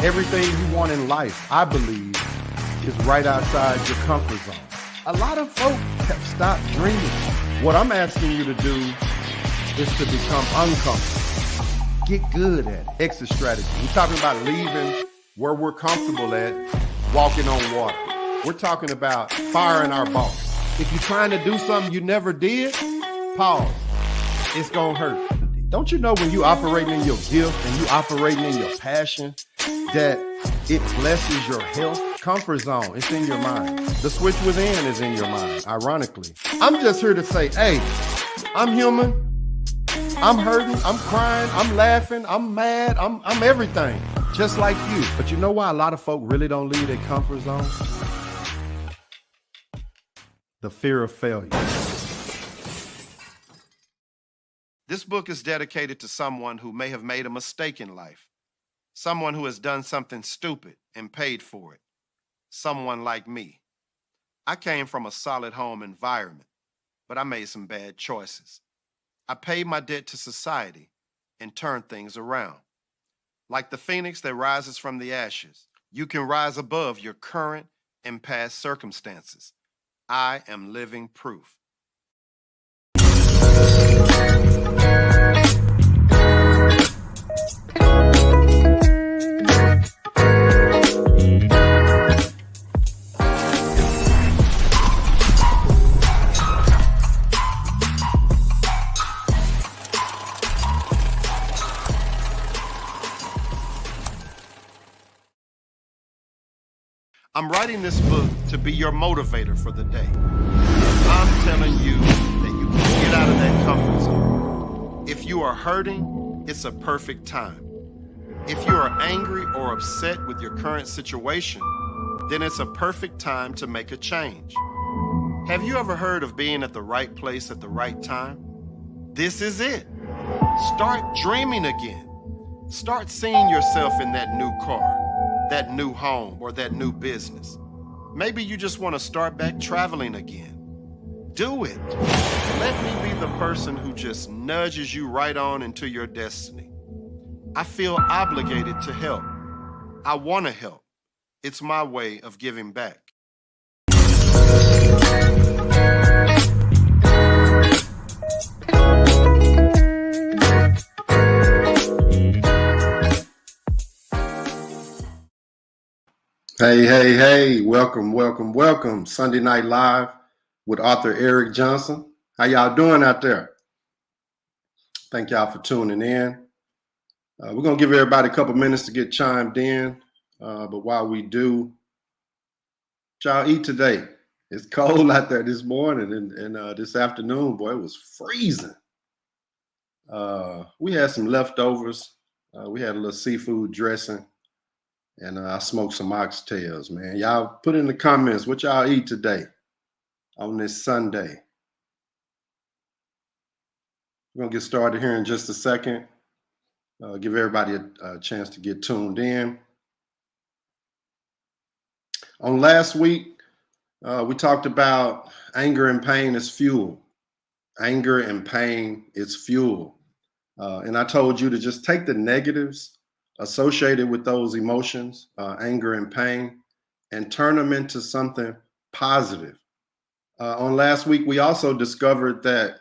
Everything you want in life, I believe, is right outside your comfort zone. A lot of folk have stopped dreaming. What I'm asking you to do is to become uncomfortable. Get good at it. Exit strategy. We're talking about leaving where we're comfortable at, walking on water. We're talking about firing our boss. If you're trying to do something you never did, pause. It's gonna hurt. Don't you know when you operating in your gift and you operating in your passion that it blesses your health? Comfort zone, it's in your mind. The switch within is in your mind, ironically. I'm just here to say, hey, I'm human. I'm hurting, I'm crying, I'm laughing, I'm mad, I'm everything, just like you. But you know why a lot of folk really don't leave their comfort zone? The fear of failure. This book is dedicated to someone who may have made a mistake in life, someone who has done something stupid and paid for it, someone like me. I came from a solid home environment, but I made some bad choices. I paid my debt to society and turned things around. Like the phoenix that rises from the ashes, you can rise above your current and past circumstances. I am living proof. I'm writing this book to be your motivator for the day. I'm telling you that you can get out of that comfort zone. If you are hurting, it's a perfect time. If you are angry or upset with your current situation, then it's a perfect time to make a change. Have you ever heard of being at the right place at the right time? This is it. Start dreaming again. Start seeing yourself in that new car, that new home, or that new business. Maybe you just want to start back traveling again. Do it. Let me be the person who just nudges you right on into your destiny. I feel obligated to help. I want to help. It's my way of giving back. Hey, welcome. Sunday Night Live with author Eric Johnson. How y'all doing out there? Thank y'all for tuning in. We're going to give everybody a couple minutes to get chimed in. But while we do, what y'all eat today? It's cold out there this morning and this afternoon, boy, it was freezing. We had some leftovers. We had a little seafood dressing. And I smoked some oxtails, man. Y'all put in the comments what y'all eat today on this Sunday. We're going to get started here in just a second. Give everybody a chance to get tuned in. On last week, we talked about anger and pain as fuel. Anger and pain is fuel. And I told you to just take the negatives associated with those emotions, anger and pain, and turn them into something positive. On last week, we also discovered that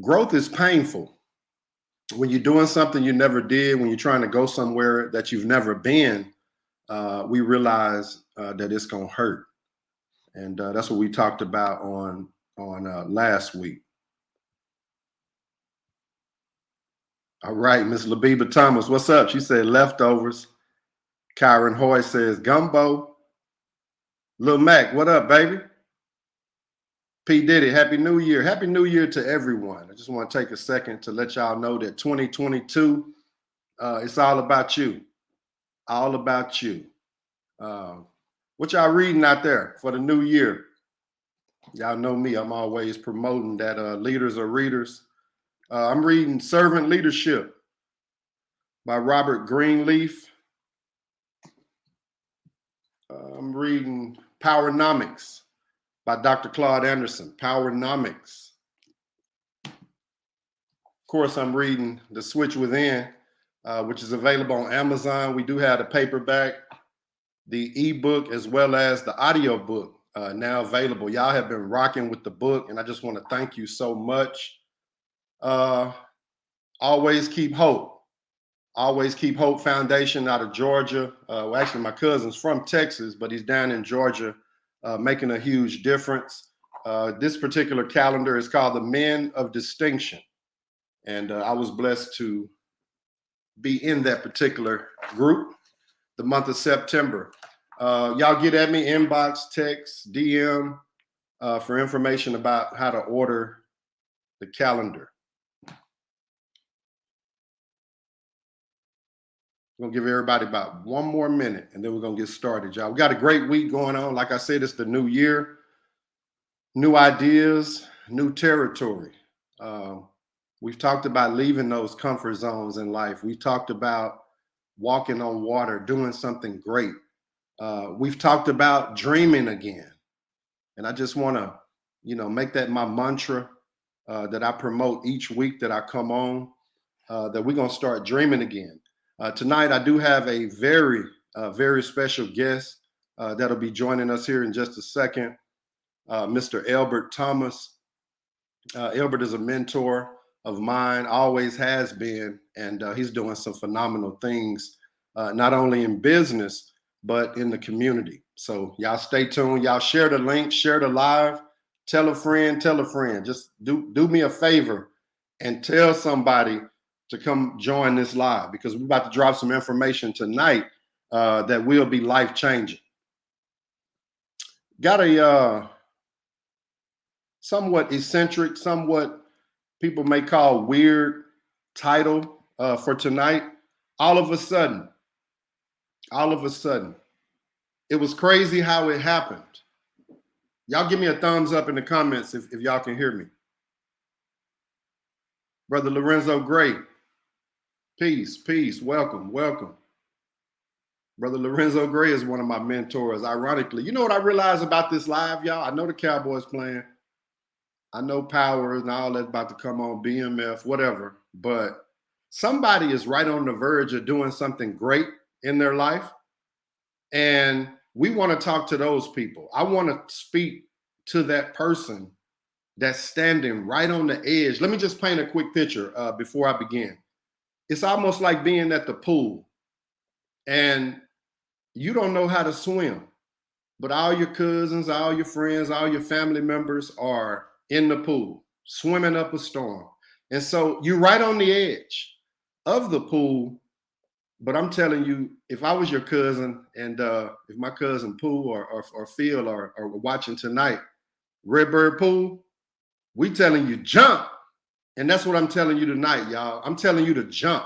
growth is painful. When you're doing something you never did, when you're trying to go somewhere that you've never been, we realize that it's going to hurt. And that's what we talked about on last week. All right, Miss Labiba Thomas, what's up? She said leftovers. Kyron Hoy says gumbo. Lil Mac, what up, baby? P. Diddy, Happy New Year. Happy New Year to everyone. I just want to take a second to let y'all know that 2022, it's all about you. All about you. What y'all reading out there for the new year? Y'all know me. I'm always promoting that leaders are readers. I'm reading Servant Leadership by Robert Greenleaf. I'm reading Powernomics by Dr. Claude Anderson. Powernomics. Of course, I'm reading The Switch Within which is available on Amazon. We do have the paperback, the ebook, as well as the audio book now available. Y'all have been rocking with the book, and I just want to thank you so much. Always Keep Hope. Always Keep Hope Foundation out of Georgia. Well, actually, my cousin's from Texas, but he's down in Georgia, making a huge difference. This particular calendar is called the Men of Distinction. And I was blessed to be in that particular group the month of September. Y'all get at me, inbox, text, DM for information about how to order the calendar. We're gonna give everybody about one more minute and then we're gonna get started, y'all. We got a great week going on. Like I said, it's the new year, new ideas, new territory. We've talked about leaving those comfort zones in life. We talked about walking on water, doing something great. We've talked about dreaming again. And I just want to, make that my mantra that I promote each week that I come on, that we're going to start dreaming again. Tonight, I do have a very, very special guest that'll be joining us here in just a second, Mr. Elbert Thomas. Elbert is a mentor of mine, always has been, and he's doing some phenomenal things, not only in business, but in the community. So y'all stay tuned. Y'all share the link, share the live, tell a friend, tell a friend. Just do me a favor and tell somebody to come join this live, because we're about to drop some information tonight that will be life-changing. Got a somewhat eccentric, somewhat people may call weird title for tonight. All of a sudden, it was crazy how it happened. Y'all give me a thumbs up in the comments if y'all can hear me. Brother Lorenzo Gray, peace, welcome. Brother Lorenzo Gray is one of my mentors, ironically. You know what I realized about this live, y'all? I know the Cowboys playing. I know Power and all that's about to come on, BMF, whatever. But somebody is right on the verge of doing something great in their life. And we want to talk to those people. I want to speak to that person that's standing right on the edge. Let me just paint a quick picture before I begin. It's almost like being at the pool and you don't know how to swim, but all your cousins, all your friends, all your family members are in the pool, swimming up a storm. And so you're right on the edge of the pool. But I'm telling you, if I was your cousin and if my cousin Pooh or Phil are watching tonight, Redbird Pool, we telling you jump. And that's what I'm telling you tonight, y'all. I'm telling you to jump.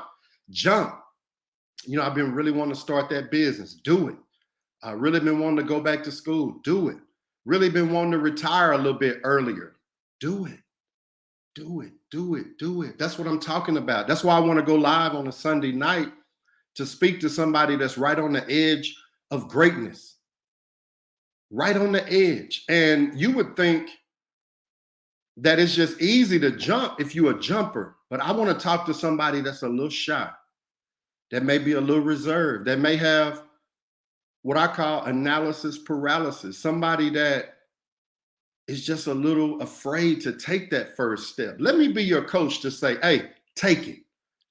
I've been really wanting to start that business. Do it. I really been wanting to go back to school. Do it. Really been wanting to retire a little bit earlier. Do it. That's what I'm talking about. That's why I want to go live on a Sunday night to speak to somebody that's right on the edge of greatness. Right on the edge. And you would think that it's just easy to jump if you're a jumper. But I want to talk to somebody that's a little shy, that may be a little reserved, that may have what I call analysis paralysis, somebody that is just a little afraid to take that first step. Let me be your coach to say, hey, take it.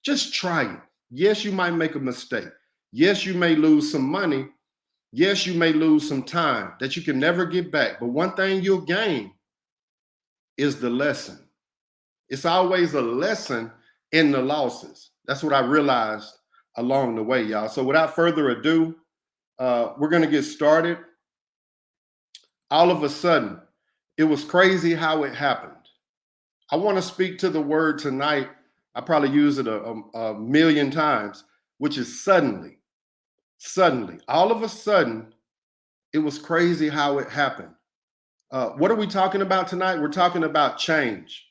Just try it. Yes, you might make a mistake. Yes, you may lose some money. Yes, you may lose some time that you can never get back. But one thing you'll gain is the lesson. It's always a lesson in the losses. That's what I realized along the way, y'all. So without further ado, we're going to get started. All of a sudden, it was crazy how it happened. I want to speak to the word tonight. I probably use it a million times, which is suddenly. Suddenly. All of a sudden, it was crazy how it happened. What are we talking about tonight? We're talking about change.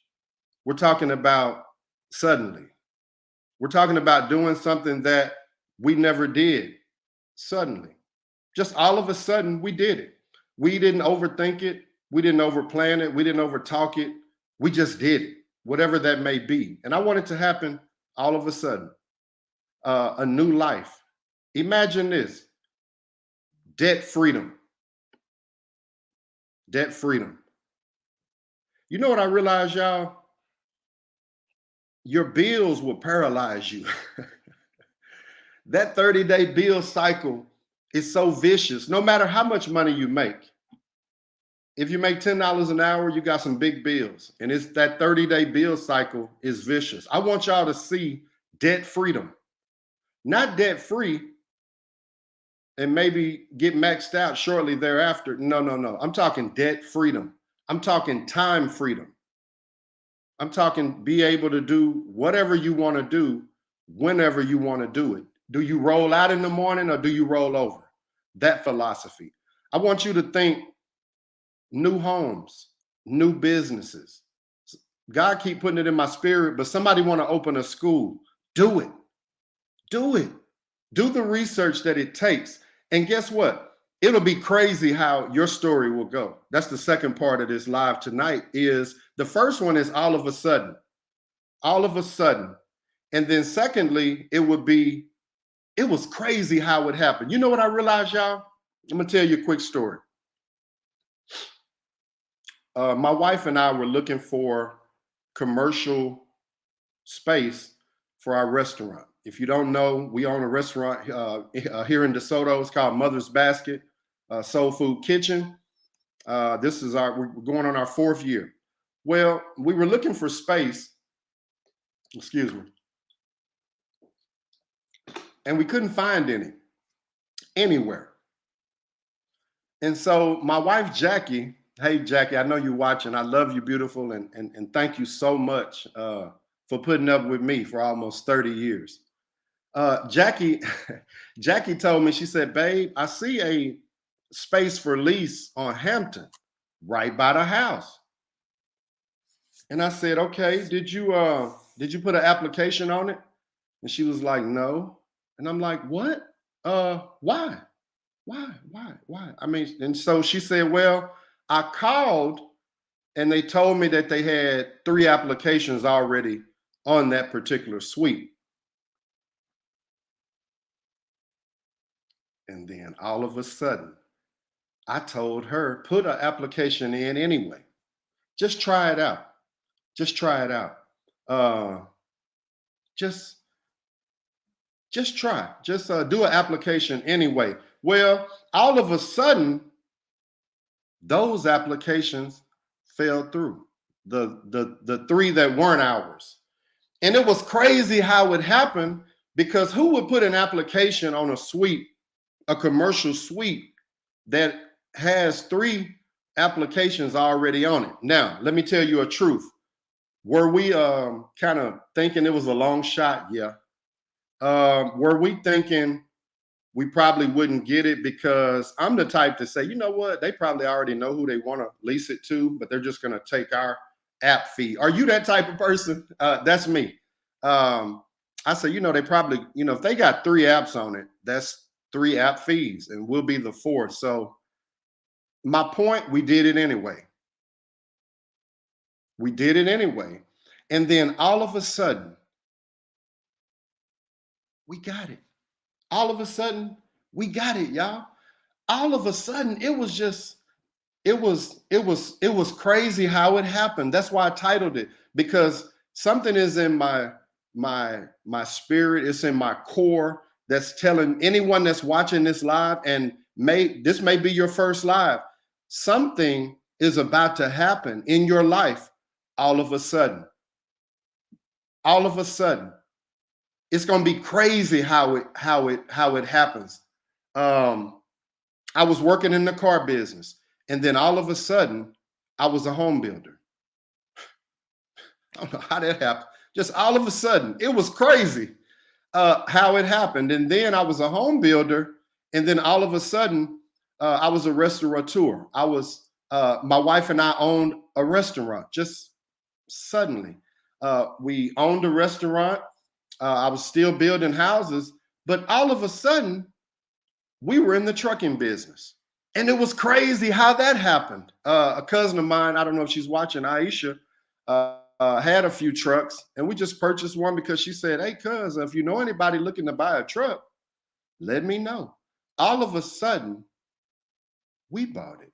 We're talking about suddenly. We're talking about doing something that we never did suddenly. Just all of a sudden, we did it. We didn't overthink it. We didn't overplan it. We didn't overtalk it. We just did it, whatever that may be. And I want it to happen all of a sudden. a new life. Imagine this: debt freedom. Debt freedom. You know what I realized, y'all? Your bills will paralyze you. That 30-day bill cycle is so vicious. No matter how much money you make, if you make $10 an hour, you got some big bills. And it's that 30-day bill cycle is vicious. I want y'all to see debt freedom, not debt free and maybe get maxed out shortly thereafter. No, no, no. I'm talking debt freedom. I'm talking time freedom. I'm talking be able to do whatever you want to do whenever you want to do it. Do you roll out in the morning or do you roll over? That philosophy. I want you to think new homes, new businesses. God keep putting it in my spirit, but somebody want to open a school. Do it. Do it. Do the research that it takes. And guess what? It'll be crazy how your story will go. That's the second part of this live tonight. Is the first one is all of a sudden. All of a sudden. And then secondly, it was crazy how it happened. You know what I realized, y'all? I'm going to tell you a quick story. My wife and I were looking for commercial space for our restaurant. If you don't know, we own a restaurant here in DeSoto. It's called Mother's Basket Soul Food Kitchen. This is we're going on our 4th year. Well, we were looking for space, excuse me, and we couldn't find anywhere. And so my wife, Jackie, hey, Jackie, I know you're watching. I love you, beautiful, and thank you so much for putting up with me for almost 30 years. Jackie told me, she said, babe, I see a space for lease on Hampton right by the house. And I said, okay, did you put an application on it? And she was like, no. And I'm like, what? Why? I mean, and so she said, well, I called and they told me that they had 3 applications already on that particular suite. And then all of a sudden, I told her, put an application in anyway. Just try it out. Just try it out. Just try. Just do an application anyway. Well, all of a sudden, those applications fell through. The 3 that weren't ours. And it was crazy how it happened, because who would put an application on a suite, a commercial suite that has 3 applications already on it? Now, let me tell you a truth. Were we kind of thinking it was a long shot? Yeah. Were we thinking we probably wouldn't get it? Because I'm the type to say, you know what? They probably already know who they want to lease it to, but they're just going to take our app fee. Are you that type of person? That's me. I say, you know, they probably, you know, if they got 3 apps on it, that's 3 app fees, and we'll be the 4th. So my point, we did it anyway. We did it anyway. And then all of a sudden, we got it. All of a sudden, we got it, y'all. All of a sudden, it was just, it was crazy how it happened. That's why I titled it, because something is in my spirit, it's in my core, that's telling anyone that's watching this live, and this may be your first live, something is about to happen in your life all of a sudden. All of a sudden. It's going to be crazy how it happens. I was working in the car business, and then all of a sudden, I was a home builder. I don't know how that happened. Just all of a sudden, it was crazy how it happened. And then I was a home builder, and then all of a sudden, I was a restaurateur. My wife and I owned a restaurant. Just suddenly, we owned a restaurant. I was still building houses, but all of a sudden, we were in the trucking business. And it was crazy how that happened. A cousin of mine, I don't know if she's watching, Aisha, had a few trucks, and we just purchased one because she said, "Hey, cuz, if you know anybody looking to buy a truck, let me know." All of a sudden, we bought it.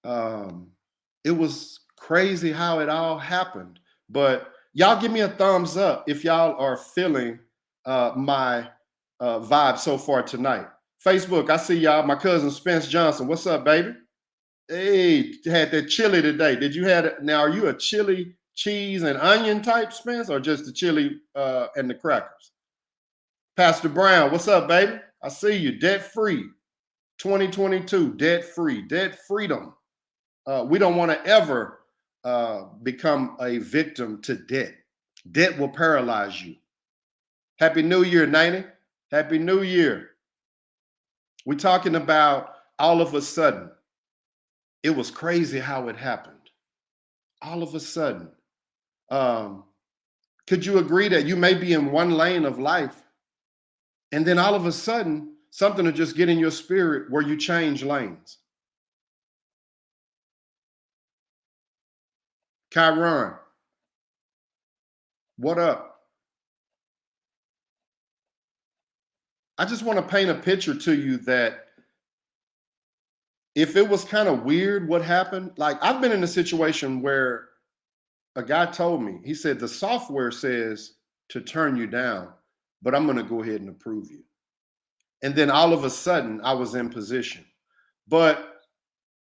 Um, it was crazy how it all happened. But y'all give me a thumbs up if y'all are feeling my vibe so far tonight. Facebook, I see y'all. My cousin Spence Johnson. What's up, baby? Hey, had that chili today. Did you have it? Now, are you a chili, cheese, and onion type, Spence, or just the chili and the crackers? Pastor Brown, what's up, baby? I see you. Debt free. 2022, debt free, debt freedom. We don't want to ever become a victim to debt. Debt will paralyze you. Happy New Year, 90. Happy New Year. We're talking about all of a sudden. It was crazy how it happened. All of a sudden. Could you agree that you may be in one lane of life, and then all of a sudden, something will just get in your spirit where you change lanes? Kyron, what up? I just want to paint a picture to you that if it was kind of weird what happened, like I've been in a situation where a guy told me, he said, the software says to turn you down, but I'm going to go ahead and approve you. And then all of a sudden I was in position. But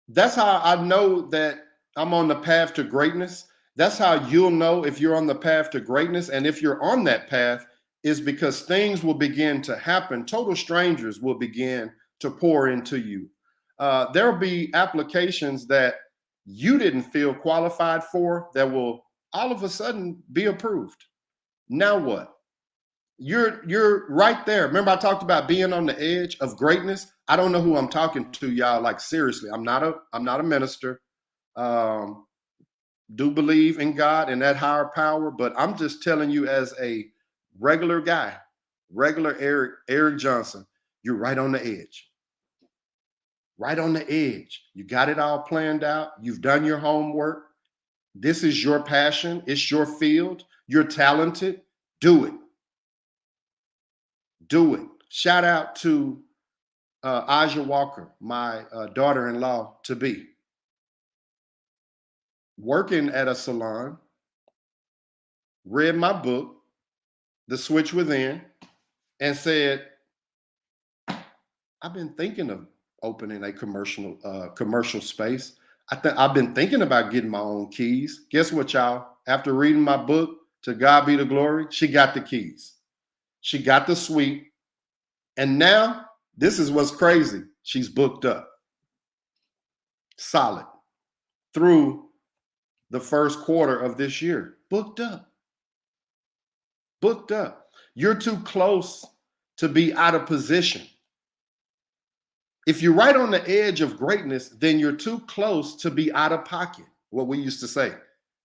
that's how I know that I'm on the path to greatness. That's how you'll know if you're on the path to greatness. And if you're on that path, is because things will begin to happen. Total strangers will begin to pour into you. There'll be applications that you didn't feel qualified for that will all of a sudden be approved. Now what? You're right there. Remember, I talked about being on the edge of greatness. I don't know who I'm talking to, y'all. Like seriously, I'm not a minister. Do believe in God and that higher power, but I'm just telling you as a regular guy, regular Eric Johnson, you're right on the edge. Right on the edge. You got it all planned out. You've done your homework. This is your passion. It's your field. You're talented. Do it. Do it. Shout out to Aja Walker, my daughter-in-law to be. Working at a salon, read my book, The Switch Within, and said, I've been thinking of opening a commercial space. I've been thinking about getting my own keys. Guess what, y'all? After reading my book, To God Be the Glory, she got the keys. She got the suite. And now, this is what's crazy. She's booked up. Solid. Through the first quarter of this year. Booked up. Booked up. You're too close to be out of position. If you're right on the edge of greatness, then you're too close to be out of pocket. What we used to say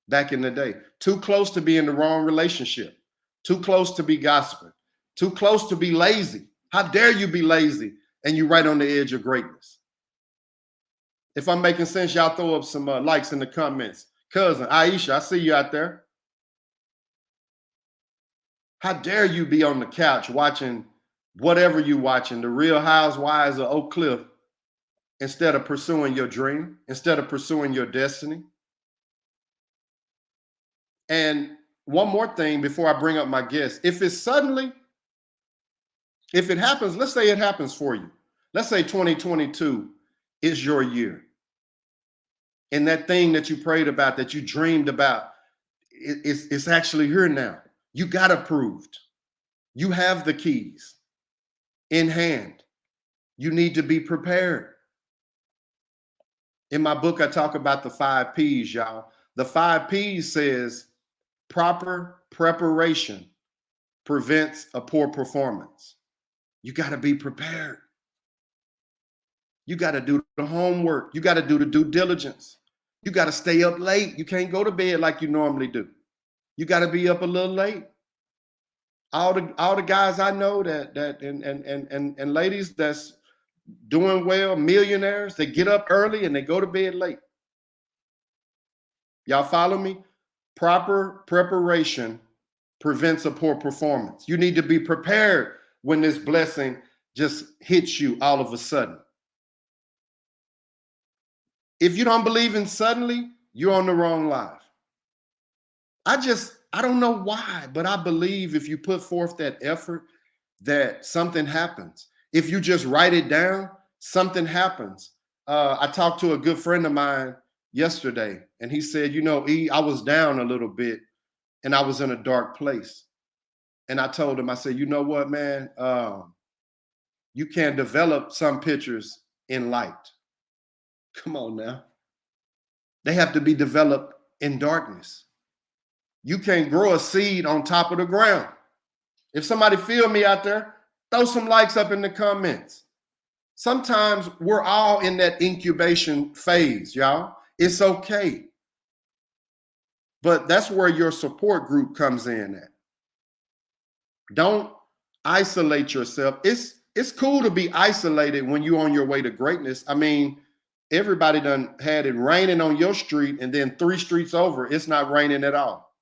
back in the day. Too close to be in the wrong relationship. Too close to be gossiping. Too close to be lazy. How dare you be lazy and you're right on the edge of greatness? If I'm making sense, y'all throw up some likes in the comments. Cousin Aisha, I see you out there. How dare you be on the couch watching whatever you watching, the Real Housewives of Oak Cliff, instead of pursuing your dream, instead of pursuing your destiny? And one more thing before I bring up my guest. If it happens, let's say it happens for you. Let's say 2022 is your year. And that thing that you prayed about, that you dreamed about, it's actually here now. You got approved. You have the keys in hand. You need to be prepared. In my book, I talk about the 5 P's, y'all. The 5 P's says proper preparation prevents a poor performance. You got to be prepared. You got to do the homework. You got to do the due diligence. You got to stay up late. You can't go to bed like you normally do. You got to be up a little late. All the guys I know and ladies that's doing well, millionaires, they get up early and they go to bed late. Y'all follow me? Proper preparation prevents a poor performance. You need to be prepared when this blessing just hits you all of a sudden. If you don't believe in suddenly, you're on the wrong life. I don't know why, but I believe if you put forth that effort, that something happens. If you just write it down, something happens. I talked to a good friend of mine yesterday, and he said, I was down a little bit and I was in a dark place. And I told him, I said, you know what, man? You can't develop some pictures in light. Come on now. They have to be developed in darkness. You can't grow a seed on top of the ground. If somebody feel me out there, throw some likes up in the comments. Sometimes we're all in that incubation phase, y'all. It's okay. But that's where your support group comes in at. Don't isolate yourself. It's cool to be isolated when you're on your way to greatness. I mean, everybody done had it raining on your street, and then 3 streets over, it's not raining at all.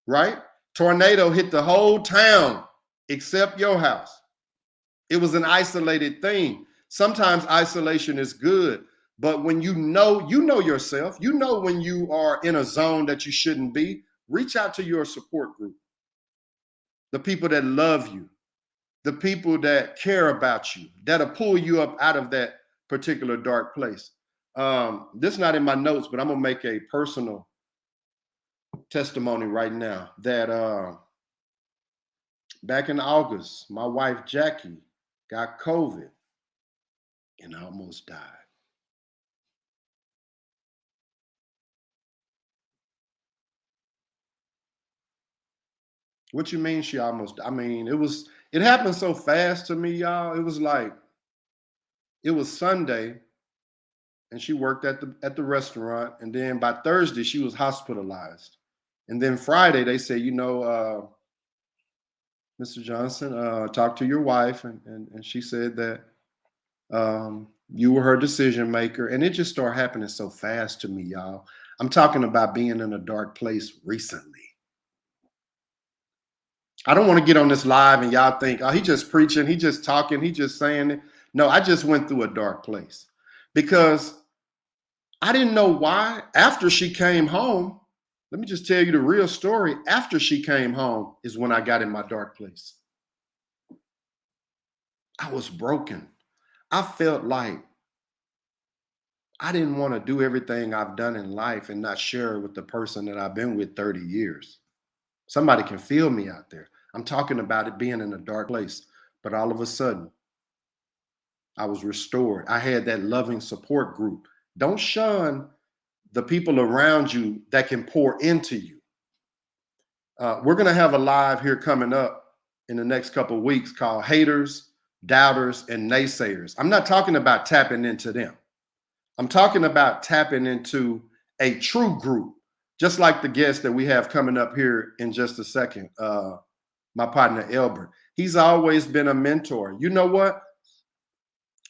Right? Tornado hit the whole town except your house. It was an isolated thing. Sometimes isolation is good, but when you know yourself, when you are in a zone that you shouldn't be, reach out to your support group. The people that love you, the people that care about you, that'll pull you up out of that particular dark place. This is not in my notes, but I'm gonna make a personal testimony right now that back in August, my wife Jackie got COVID and almost died. What you mean she almost? I mean, it happened so fast to me, y'all. It was like it was Sunday, and she worked at the restaurant, and then by Thursday she was hospitalized, and then Friday they said, Mr. Johnson, talk to your wife, and she said that you were her decision maker, and it just started happening so fast to me, y'all. I'm talking about being in a dark place recently. I don't want to get on this live and y'all think, oh, he just preaching, he just talking, he just saying it. No, I just went through a dark place because I didn't know why. After she came home, let me just tell you the real story. After she came home is when I got in my dark place. I was broken. I felt like I didn't want to do everything I've done in life and not share it with the person that I've been with 30 years. Somebody can feel me out there. I'm talking about it being in a dark place, but all of a sudden, I was restored. I had that loving support group. Don't shun the people around you that can pour into you. We're going to have a live here coming up in the next couple of weeks called Haters, Doubters, and Naysayers. I'm not talking about tapping into them. I'm talking about tapping into a true group, just like the guest that we have coming up here in just a second, my partner, Elbert. He's always been a mentor. You know what?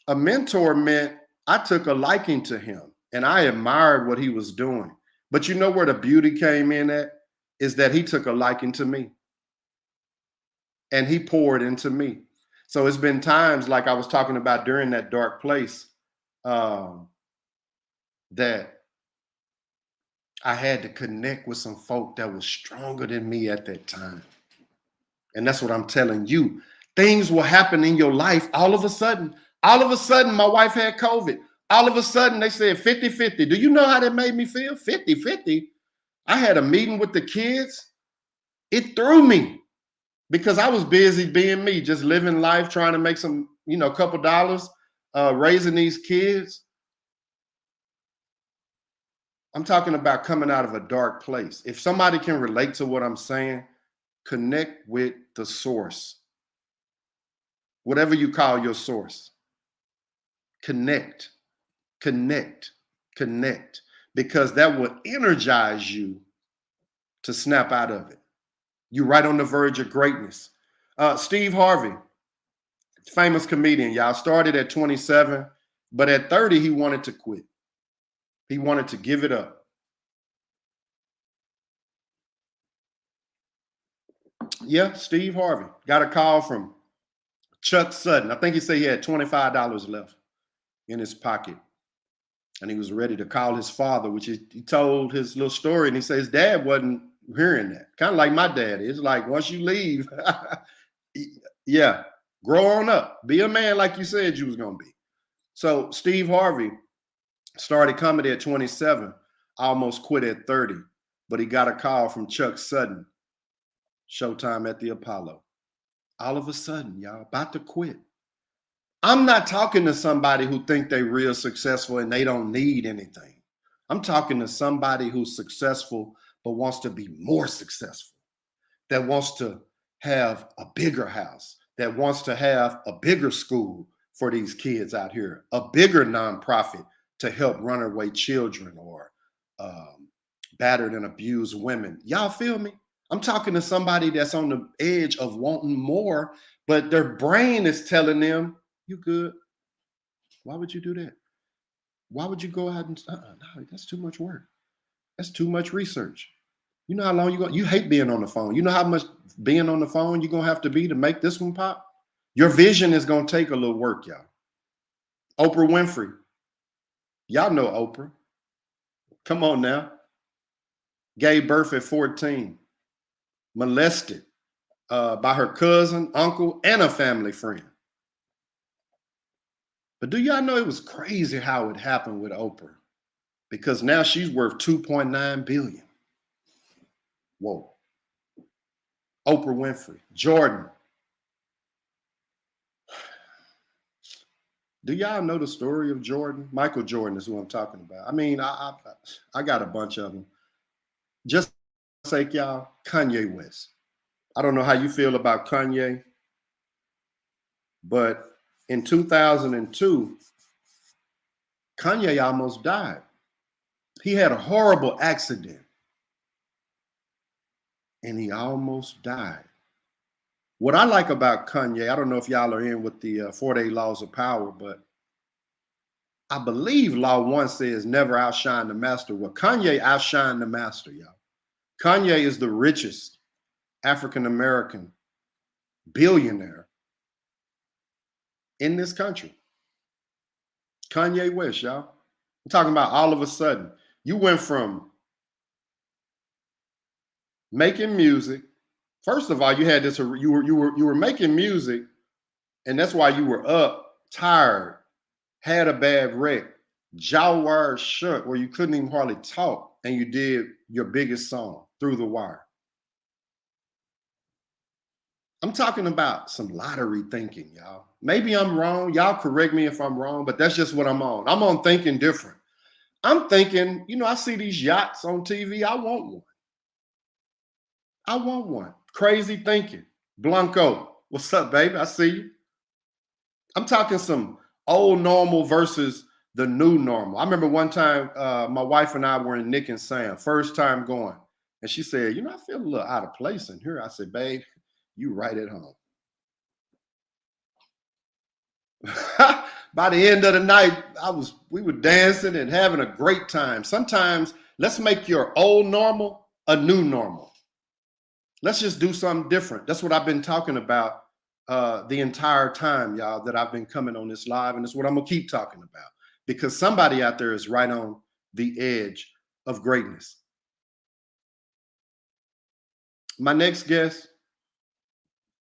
A mentor meant I took a liking to him and I admired what he was doing. But you know where the beauty came in at? Is that he took a liking to me and he poured into me. So it's been times like I was talking about during that dark place that I had to connect with some folk that was stronger than me at that time. And that's what I'm telling you. Things will happen in your life all of a sudden. All of a sudden, my wife had COVID. All of a sudden, they said 50-50. Do you know how that made me feel? 50-50. I had a meeting with the kids. It threw me because I was busy being me, just living life, trying to make some, couple dollars, raising these kids. I'm talking about coming out of a dark place. If somebody can relate to what I'm saying, connect with the source. Whatever you call your source. Connect, because that will energize you to snap out of it. You're right on the verge of greatness. Steve Harvey, famous comedian, y'all, started at 27, but at 30, he wanted to quit. He wanted to give it up. Yeah, Steve Harvey got a call from Chuck Sutton. I think he said he had $25 left in his pocket. And he was ready to call his father, which he told his little story. And he said his dad wasn't hearing that. Kind of like my dad is. Like, once you leave, yeah, grow on up. Be a man like you said you was going to be. So Steve Harvey started comedy at 27, almost quit at 30. But he got a call from Chuck Sutton, Showtime at the Apollo. All of a sudden, y'all, about to quit. I'm not talking to somebody who think they're real successful and they don't need anything. I'm talking to somebody who's successful but wants to be more successful, that wants to have a bigger house, that wants to have a bigger school for these kids out here, a bigger nonprofit to help runaway children or battered and abused women. Y'all feel me? I'm talking to somebody that's on the edge of wanting more, but their brain is telling them, you good. Why would you do that? Why would you go out and no, that's too much work. That's too much research. You know how long you hate being on the phone. You know how much being on the phone you're gonna have to be to make this one pop? Your vision is gonna take a little work, y'all. Oprah Winfrey. Y'all know Oprah. Come on now. Gave birth at 14. Molested by her cousin, uncle, and a family friend. But do y'all know it was crazy how it happened with Oprah? Because now she's worth 2.9 billion. Whoa. Oprah Winfrey. Jordan. Do y'all know the story of Jordan? Michael Jordan is who I'm talking about. I mean, I got a bunch of them. Just for sake, y'all, Kanye West. I don't know how you feel about Kanye, but in 2002, Kanye almost died. He had a horrible accident and he almost died. What I like about Kanye, I don't know if y'all are in with the 48 Laws of Power, but I believe Law 1 says never outshine the master. Well, Kanye outshined the master, y'all. Kanye is the richest African-American billionaire in this country. Kanye West, y'all. I'm talking about all of a sudden. You went from making music. First of all, you had this, you were making music, and that's why you were up, tired, had a bad wreck, jaw wired shut where you couldn't even hardly talk, and you did your biggest song, Through the Wire. I'm talking about some lottery thinking, y'all. Maybe I'm wrong. Y'all correct me if I'm wrong, but that's just what I'm on. I'm on thinking different. I'm thinking, you know, I see these yachts on TV. I want one. I want one. Crazy thinking. Blanco, what's up, baby? I see you. I'm talking some old normal versus the new normal. I remember one time my wife and I were in Nick and Sam, first time going. And she said, you know, I feel a little out of place in here. I said, babe, you right at home. By the end of the night, we were dancing and having a great time. Sometimes let's make your old normal a new normal. Let's just do something different. That's what I've been talking about the entire time, y'all, that I've been coming on this live. And it's what I'm gonna keep talking about, because somebody out there is right on the edge of greatness. My next guest,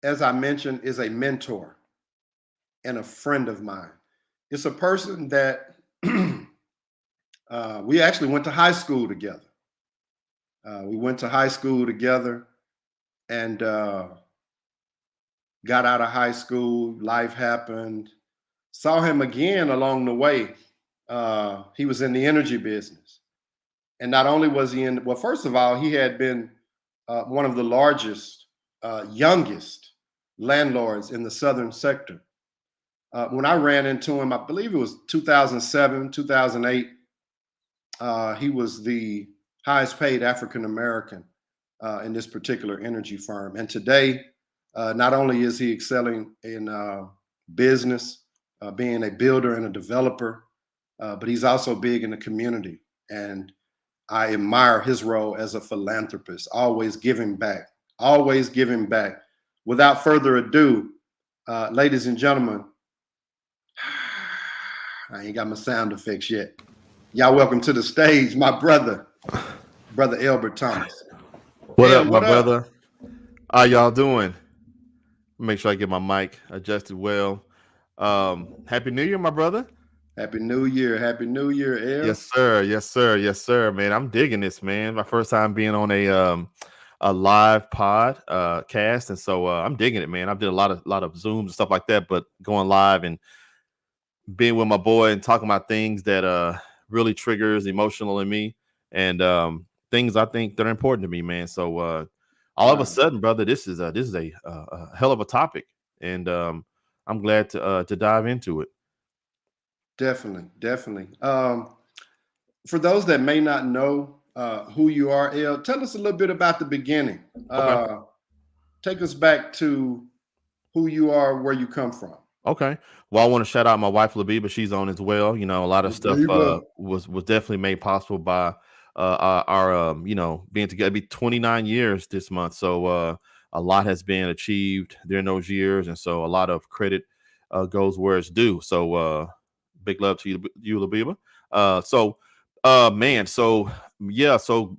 as I mentioned, is a mentor and a friend of mine. It's a person that we actually went to high school together. We went to high school together and got out of high school. Life happened. Saw him again along the way. He was in the energy business. And not only was he well, first of all, he had been one of the largest, youngest landlords in the southern sector. When I ran into him, I believe it was 2007, 2008, he was the highest paid African-American in this particular energy firm. And today, not only is he excelling in business, being a builder and a developer, but he's also big in the community. And I admire his role as a philanthropist, always giving back, always giving back. Without further ado, ladies and gentlemen, I ain't got my sound effects yet. Y'all welcome to the stage, my brother Elbert Thomas. What El, up, my what up? brother? How y'all doing? Make sure I get my mic adjusted well. Happy New Year, my brother. Happy New Year. Happy New Year, El. Yes, sir. Yes, sir. Yes, sir. Man, I'm digging this, man. My first time being on a live pod cast, and so I'm digging it, man. I've did a lot of Zooms and stuff like that, but going live and being with my boy and talking about things that really triggers emotional in me and things I think that are important to me, man. So all of a Wow. sudden, brother, this is a hell of a topic, and I'm glad to dive into it. Definitely, definitely. For those that may not know who you are, El, tell us a little bit about the beginning. Okay. Take us back to who you are, where you come from. Okay. Well, I want to shout out my wife Labiba. She's on as well. You know, a lot of stuff Reba. was definitely made possible by our being together. It'll be 29 years this month, so a lot has been achieved during those years, and so a lot of credit goes where it's due. So big love to you Labiba. Man, so yeah, so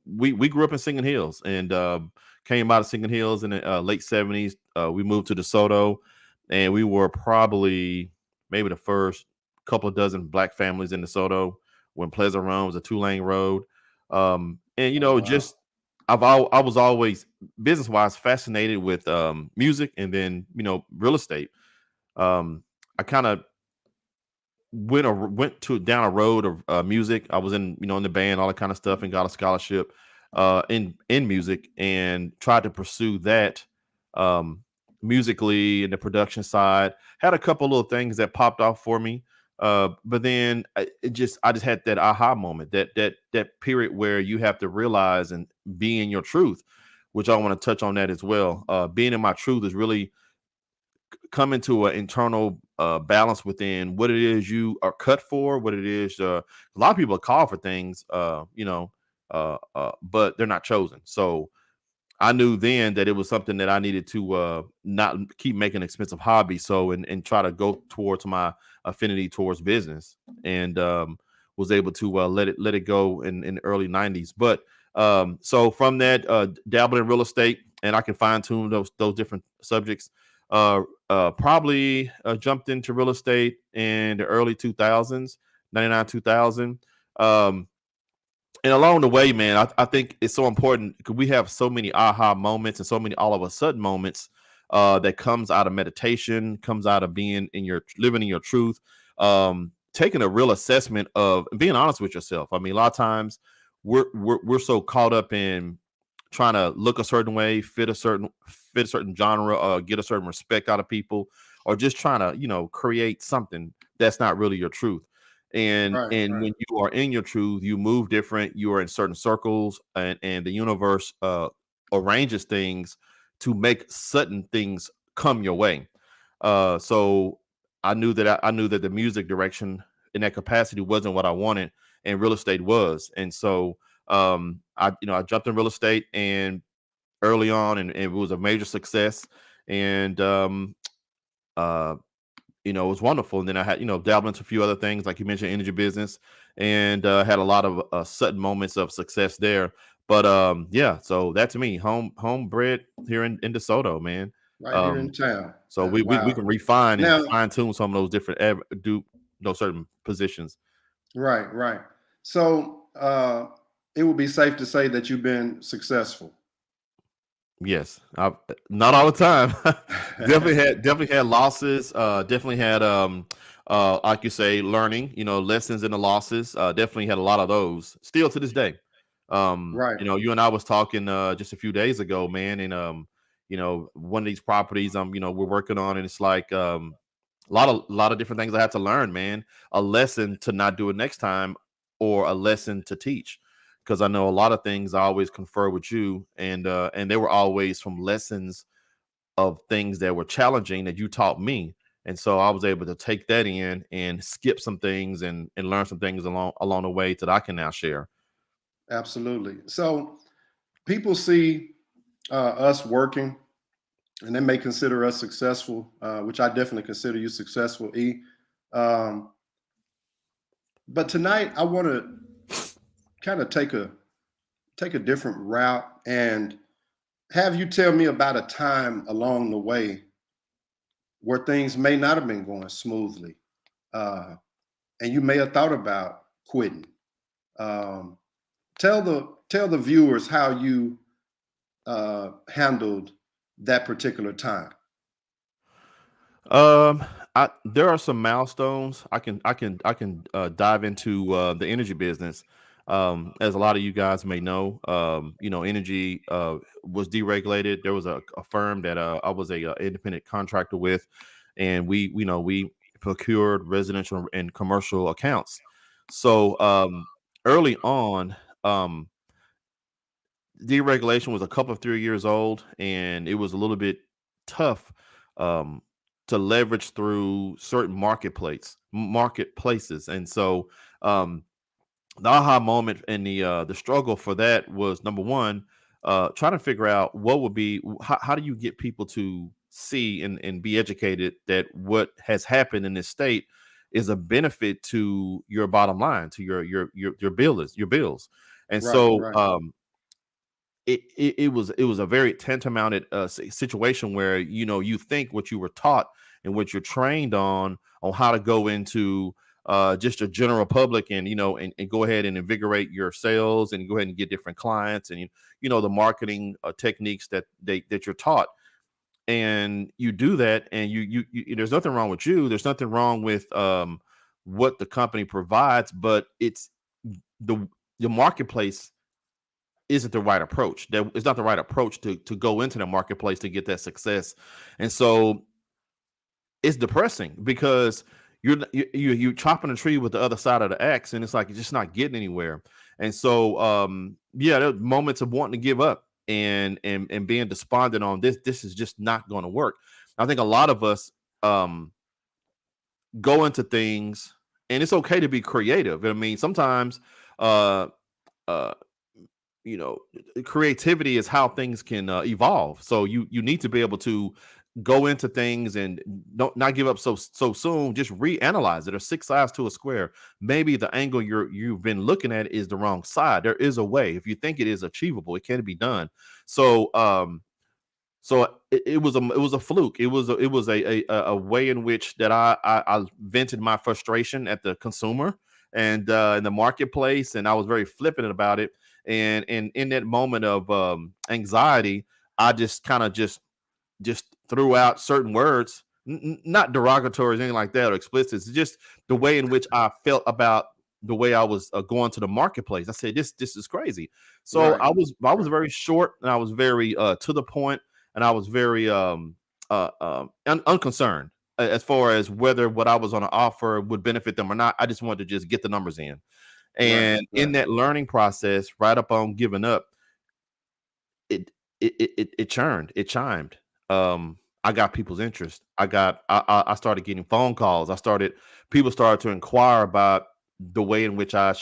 we grew up in Singing Hills and came out of Singing Hills in the late 70s. We moved to DeSoto, and we were probably maybe the first couple of dozen black families in DeSoto when Pleasant Run was a 2-lane road. And Oh wow. just I was always business wise fascinated with music and then real estate. I kind of went to down a road of music. I was in the band, all that kind of stuff, and got a scholarship in music, and tried to pursue that um, musically and the production side. Had a couple little things that popped off for me, but then I just had that aha moment, that period where you have to realize and be in your truth, which I want to touch on that as well. Being in my truth is really come into an internal balance within what it is you are cut for, what it is. A lot of people are called for things, but they're not chosen. So I knew then that it was something that I needed to not keep making an expensive hobby. So and try to go towards my affinity towards business, and was able to let it go in the early 90s. But so from that, dabbled in real estate, and I can fine tune those different subjects. Probably jumped into real estate in the early 2000s, 99, 2000. Um, and along the way, man, I think it's so important because we have so many aha moments and so many all of a sudden moments that comes out of meditation, comes out of being in your living in your truth, taking a real assessment of being honest with yourself. I mean, a lot of times we're so caught up in trying to look a certain way, fit a certain genre, get a certain respect out of people, or just trying to create something that's not really your truth. And Right, and right. when you are in your truth, you move different. You are in certain circles, and the universe arranges things to make certain things come your way. So I knew that the music direction in that capacity wasn't what I wanted, and real estate was. And so I jumped in real estate and early on, and it was a major success. And uh, it was wonderful. And then I had dabbled into a few other things, like you mentioned, energy business, and had a lot of sudden moments of success there. But yeah, so that's me, homebred here in DeSoto, man. Right here in Um, town. so we Wow. can refine and Now, fine tune some of those different do those certain positions. right, right. So it would be safe to say that you've been successful. Yes, not all the time. Definitely had losses. Definitely had like you say, learning. Lessons in the losses. Definitely had a lot of those. Still to this day. Right. You and I was talking just a few days ago, man, and one of these properties we're working on, and it's like a lot of different things I had to learn, man. A lesson to not do it next time, or a lesson to teach, because I know a lot of things I always confer with you, and they were always from lessons of things that were challenging that you taught me. And so I was able to take that in and skip some things and learn some things along the way that I can now share. Absolutely. So people see us working, and they may consider us successful, which I definitely consider you successful, E. Um, but tonight I want to kind of take a different route and have you tell me about a time along the way where things may not have been going smoothly, uh, and you may have thought about quitting. Um, tell the viewers how you handled that particular time. Um, there are some milestones I can dive into the energy business. As a lot of you guys may know, energy was deregulated. There was a firm that I was a independent contractor with, and we procured residential and commercial accounts. So early on, um, deregulation was a couple of 3 years old, and it was a little bit tough um, to leverage through certain marketplaces, and so um, the aha moment and the struggle for that was number one, trying to figure out what would be how do you get people to see and be educated that what has happened in this state is a benefit to your bottom line, to your bills, and Right, so right, it was a very tantamounted situation where you think what you were taught and what you're trained on how to go into just a general public and and go ahead and invigorate your sales and go ahead and get different clients and the marketing techniques that you're taught, and you do that, and there's nothing wrong with you, there's nothing wrong with what the company provides, but it's the marketplace isn't the right approach. That it's not the right approach to go into the marketplace to get that success. And so it's depressing because you're chopping a tree with the other side of the axe, and it's like you're just not getting anywhere. And so yeah, there are moments of wanting to give up and being despondent on this is just not going to work. I think a lot of us um go into things, and it's okay to be creative. I mean, sometimes uh uh you know creativity is how things can evolve, so you need to be able to go into things and don't not give up so soon. Just reanalyze it, or six sides to a square. Maybe the angle you've been looking at is the wrong side. There is a way. If you think it is achievable, it can be done. So it was a fluke. It was a way in which that I vented my frustration at the consumer and in the marketplace, and I was very flippant about it. And in that moment of anxiety, I just kind of just threw out certain words, not derogatory or anything like that or explicit. It's just the way in which I felt about the way I was going to the marketplace. I said, this is crazy. So right, I was right. very short, and I was very to the point, and I was very unconcerned as far as whether what I was on to offer would benefit them or not. I just wanted to just get the numbers in. Right, And in right. that learning process, right up on giving up, it it churned, it chimed. I got people's interest. I started getting phone calls. People started to inquire about the way in which I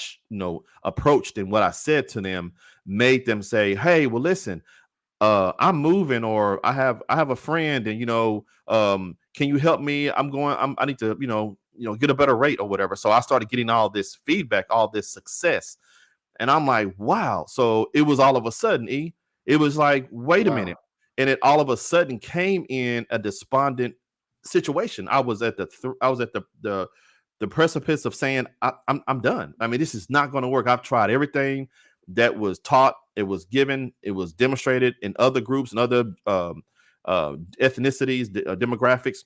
approached, and what I said to them made them say, "Hey, well, listen, I'm moving, or I have a friend, and can you help me? I need to get a better rate or whatever." So I started getting all this feedback, all this success, and I'm like, wow. So it was all of a sudden, it was like, wait a minute. Wow. And it all of a sudden came in a despondent situation. I was at the precipice of saying, I'm done. I mean, this is not going to work. I've tried everything that was taught, it was given, it was demonstrated in other groups and other ethnicities, demographics,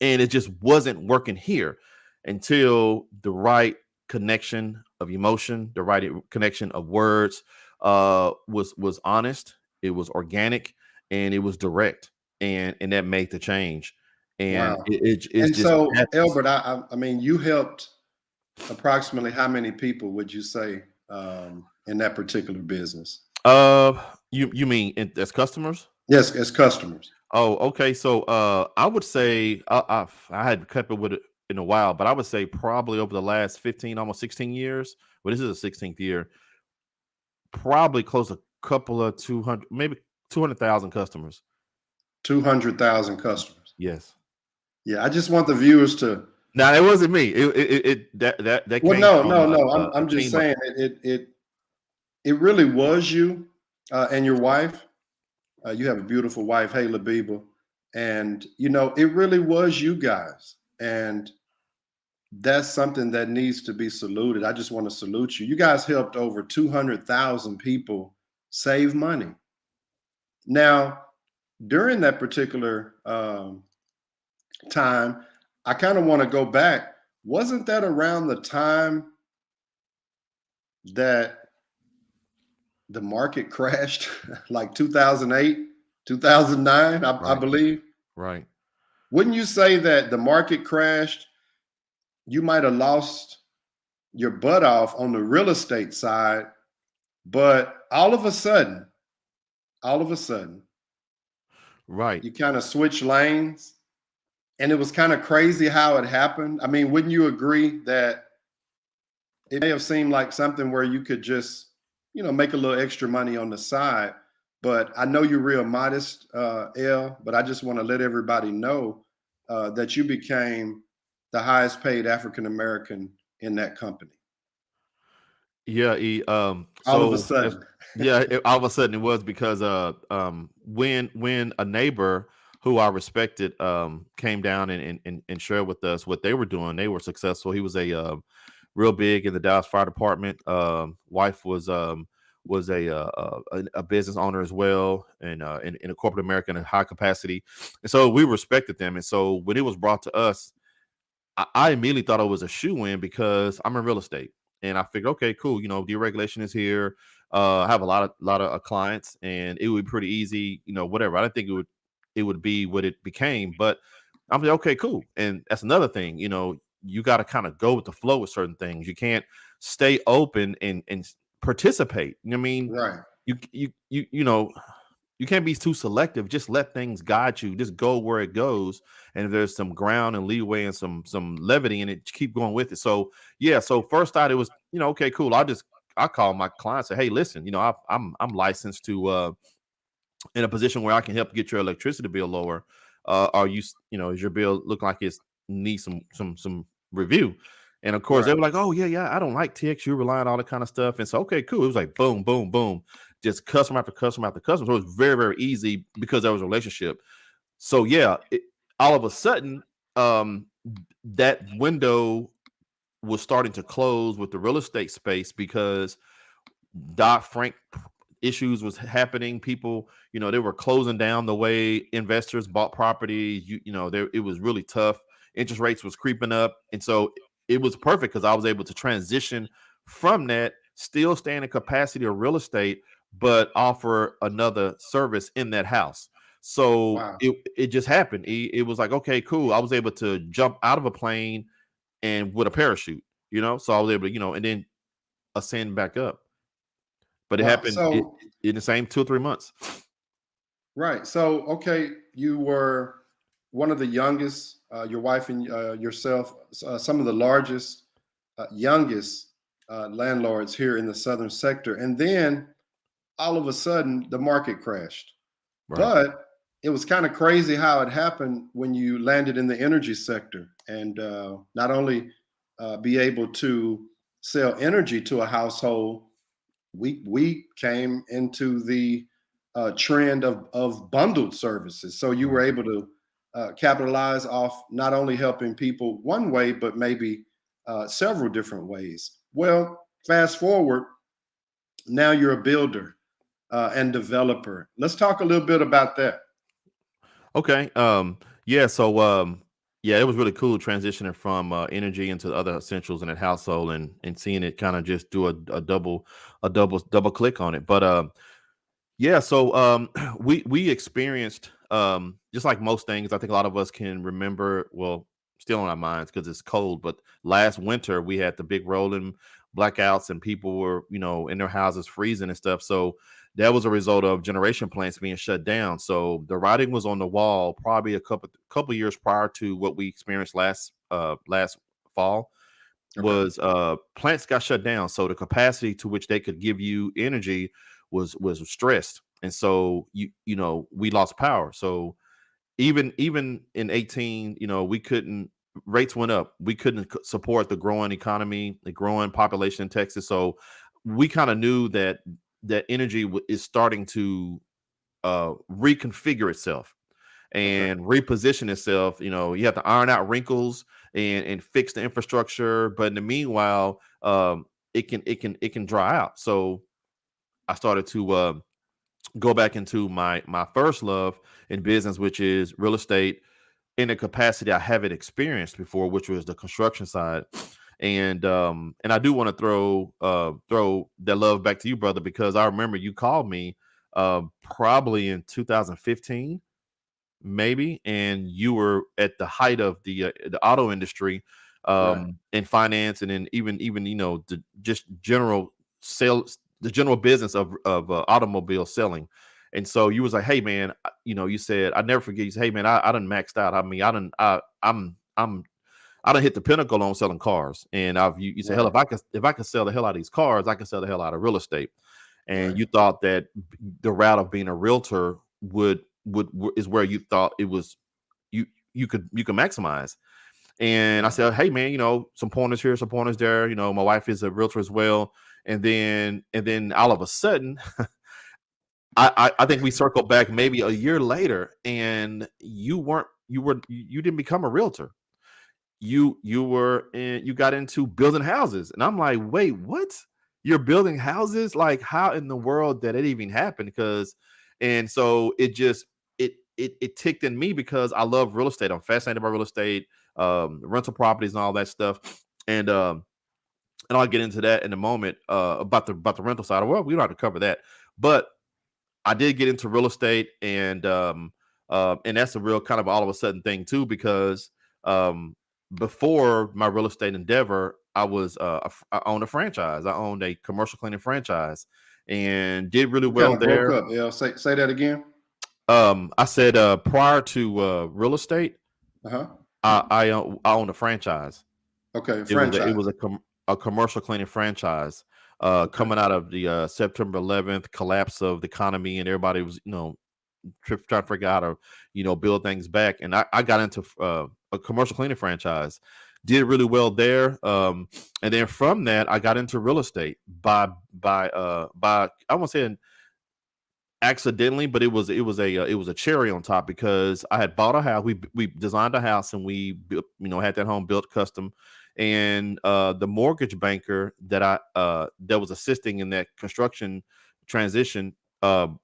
and it just wasn't working here until the right connection of emotion, the right connection of words was honest, it was organic, and it was direct, and that made the change. And Wow. it And just so, happens. Elbert, I mean, you helped approximately how many people would you say in that particular business? uh you mean as customers? Yes, as customers. Oh, okay. So I would say I had kept it with it in a while, but I would say probably over the last 15, almost 16 years. Well, this is the 16th year. Probably close a couple of 200, maybe 200,000 customers. 200,000 customers. Yes. Yeah, I just want the viewers to. Now it wasn't me. That Well, came no, from no, no. a I'm just team of. saying it really was you and your wife. You have a beautiful wife, Hayla Bieber, and it really was you guys, and that's something that needs to be saluted. I just want to salute you. You guys helped over 200,000 people save money. Now, during that particular time, I kind of want to go back. Wasn't that around the time that the market crashed, like 2008, 2009, I Right. believe? Right. Wouldn't you say that the market crashed? You might have lost your butt off on the real estate side, but all of a sudden, Right. you kind of switch lanes, and it was kind of crazy how it happened. I mean, wouldn't you agree that it may have seemed like something where you could just, make a little extra money on the side? But I know you're real modest, but I just want to let everybody know that you became the highest paid African American in that company. Yeah. All of a So sudden. yeah, all of a sudden it was because when a neighbor who I respected came down and shared with us what they were doing. They were successful. He was real big in the Dallas Fire Department. Wife was a business owner as well, and in a corporate America in a high capacity. And so we respected them. And so when it was brought to us, I immediately thought it was a shoe-in because I'm in real estate, and I figured, okay, cool. Deregulation is here. I have a lot of clients, and it would be pretty easy. Whatever. I didn't think it would be what it became, but I'm like, okay, cool. And that's another thing. You got to kind of go with the flow with certain things. You can't stay open and participate. I mean, Right. you can't be too selective. Just let things guide you. Just go where it goes. And if there's some ground and leeway and some levity in it, keep going with it. So yeah. So first thought it was, okay, cool. I call my clients, say, hey, listen, I'm licensed to in a position where I can help get your electricity bill lower. Are you, is your bill look like it's needs some review? And of course, they Right. were like, "Oh yeah, I don't like TXU, rely on all that kind of stuff." And so, okay, cool. It was like boom, boom, boom, just customer after customer after customer. So it was very, very easy because there was a relationship. So yeah, all of a sudden, that window was starting to close with the real estate space because Dodd-Frank issues was happening. People, they were closing down the way investors bought property. It was really tough. Interest rates was creeping up, and so it was perfect because I was able to transition from that, still stay in the capacity of real estate, but offer another service in that house. So Wow. it just happened. It was like, okay, cool. I was able to jump out of a plane and with a parachute, so I was able to, and then ascend back up. But it Wow. happened So, in the same 2 or 3 months. right. So, okay, you were one of the youngest, your wife and yourself, some of the largest, youngest landlords here in the southern sector. And then all of a sudden, the market crashed. Right. But it was kind of crazy how it happened when you landed in the energy sector and not only be able to sell energy to a household. We came into the trend of bundled services. So you were Right. able to capitalize off not only helping people one way, but maybe several different ways. Well, fast forward, now you're a builder and developer. Let's talk a little bit about that. Okay. Yeah. So, yeah, it was really cool transitioning from energy into other essentials in that household and seeing it kind of just do a double click on it. But yeah, so we experienced just like most things. I think a lot of us can remember. Well, still in our minds because it's cold. But last winter we had the big rolling blackouts and people were in their houses freezing and stuff. So that was a result of generation plants being shut down. So the writing was on the wall probably a couple years prior to what we experienced last fall Okay. was plants got shut down. So the capacity to which they could give you energy was stressed. And so we lost power. So even in 18, we couldn't, rates went up. We couldn't support the growing economy, the growing population in Texas. So we kind of knew that energy is starting to reconfigure itself and reposition itself. You have to iron out wrinkles and fix the infrastructure, but in the meanwhile, it can dry out. So I started to go back into my first love in business, which is real estate, in a capacity I haven't experienced before, which was the construction side. And I do want to throw that love back to you, brother, because I remember you called me probably in 2015, maybe, and you were at the height of the auto industry, in finance, and then even the just general sales, the general business of automobile selling. And so you was like, hey man, you said, I never forget, you said, hey man, I done maxed out. I mean, I done hit the pinnacle on selling cars. And you said, hell, if I could sell the hell out of these cars, I could sell the hell out of real estate. And you thought that the route of being a realtor is where you thought it was, you could maximize. And I said, hey man, some pointers here, some pointers there. My wife is a realtor as well. And then all of a sudden, I think we circled back maybe a year later, and you didn't become a realtor. You got into building houses. And I'm like, wait, what? You're building houses? Like, how in the world did it even happen? And so it just, it ticked in me because I love real estate. I'm fascinated by real estate, rental properties and all that stuff. And I'll get into that in a moment, about the rental side. Well, we don't have to cover that, but I did get into real estate, and that's a real kind of all of a sudden thing too, because before my real estate endeavor, I owned a franchise. I owned a commercial cleaning franchise and did really well there. Broke up. Yeah, say that again. I said prior to real estate, I owned a franchise. Okay, franchise. It was a commercial cleaning franchise. Coming out of the September 11th collapse of the economy, and everybody was trying to figure out how to build things back. And I got into a commercial cleaning franchise, did really well there. And then from that, I got into real estate by I won't say accidentally, but it was a cherry on top, because I had bought a house. We designed a house, and we had that home built custom. And the mortgage banker that that was assisting in that construction transition, and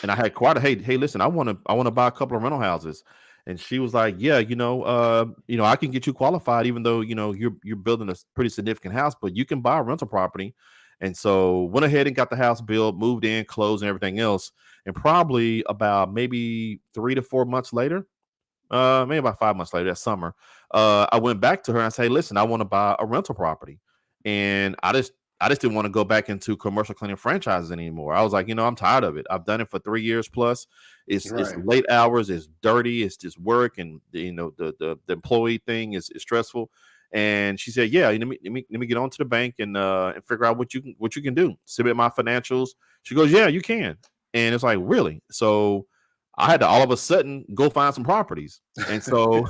I had quite a hey, listen, I want to buy a couple of rental houses. And she was like, yeah, I can get you qualified, even though you're building a pretty significant house, but you can buy a rental property. And so went ahead and got the house built, moved in, closed, and everything else. And probably about maybe 3 to 4 months later, maybe about 5 months later, that summer, I went back to her and I said, listen, I want to buy a rental property. And I just didn't want to go back into commercial cleaning franchises anymore. I was like, I'm tired of it. I've done it for 3 years plus. It's late hours, it's dirty, it's just work, and the employee thing is stressful. And she said, yeah, let me get on to the bank and figure out what you can do. Submit my financials. She goes, yeah, you can. And it's like, really? So I had to all of a sudden go find some properties. And so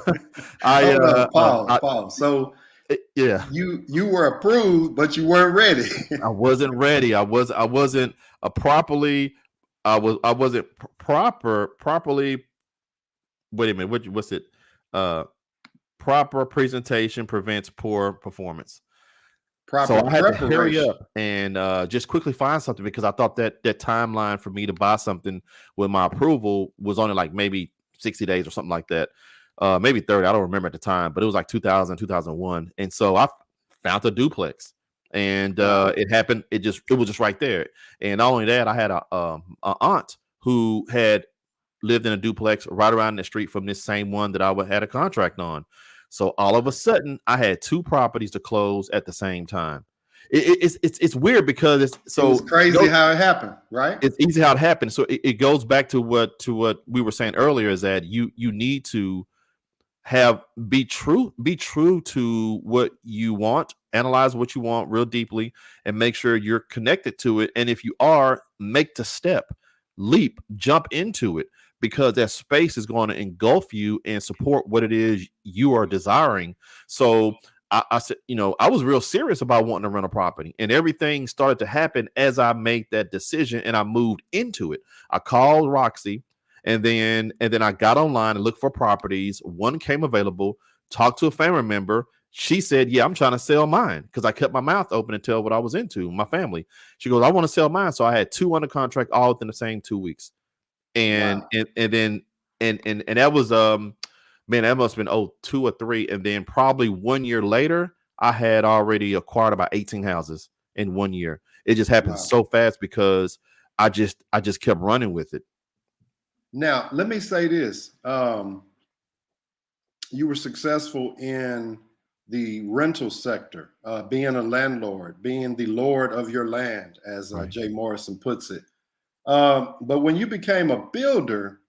pause. So yeah, you were approved, but you weren't ready. I wasn't ready. I wasn't properly. Wait a minute. What's it? Proper presentation prevents poor performance. So I had to hurry up and just quickly find something, because I thought that timeline for me to buy something with my approval was only like maybe 60 days or something like that. Maybe 30. I don't remember at the time, but it was like 2000, 2001. And so I found a duplex, and it happened. It was just right there. And not only that, I had a aunt who had lived in a duplex right around the street from this same one that I had a contract on. So all of a sudden, I had 2 properties to close at the same time. It's weird, because it's crazy how it happened, right? It's easy how it happened. So it goes back to what we were saying earlier, is that you need to be true to what you want, analyze what you want real deeply, and make sure you're connected to it. And if you are, make the step. jump into it, because that space is going to engulf you and support what it is you are desiring. So I said, I was real serious about wanting to rent a property, and everything started to happen as I made that decision and I moved into it. I called Roxy, and then I got online and looked for properties. One came available, talked to a family member. She said, "Yeah, I'm trying to sell mine," because I kept my mouth open and tell what I was into, my family. She goes, "I want to sell mine." So I had two under contract all within the same 2 weeks. And Wow. and then and that was man, that must have been 2 or 3. And then probably 1 year later, I had already acquired about 18 houses in 1 year. It just happened Wow. so fast because I just kept running with it. Now, let me say this. You were successful in the rental sector, being a landlord, being the lord of your land, as Right. Jay Morrison puts it. But when you became a builder,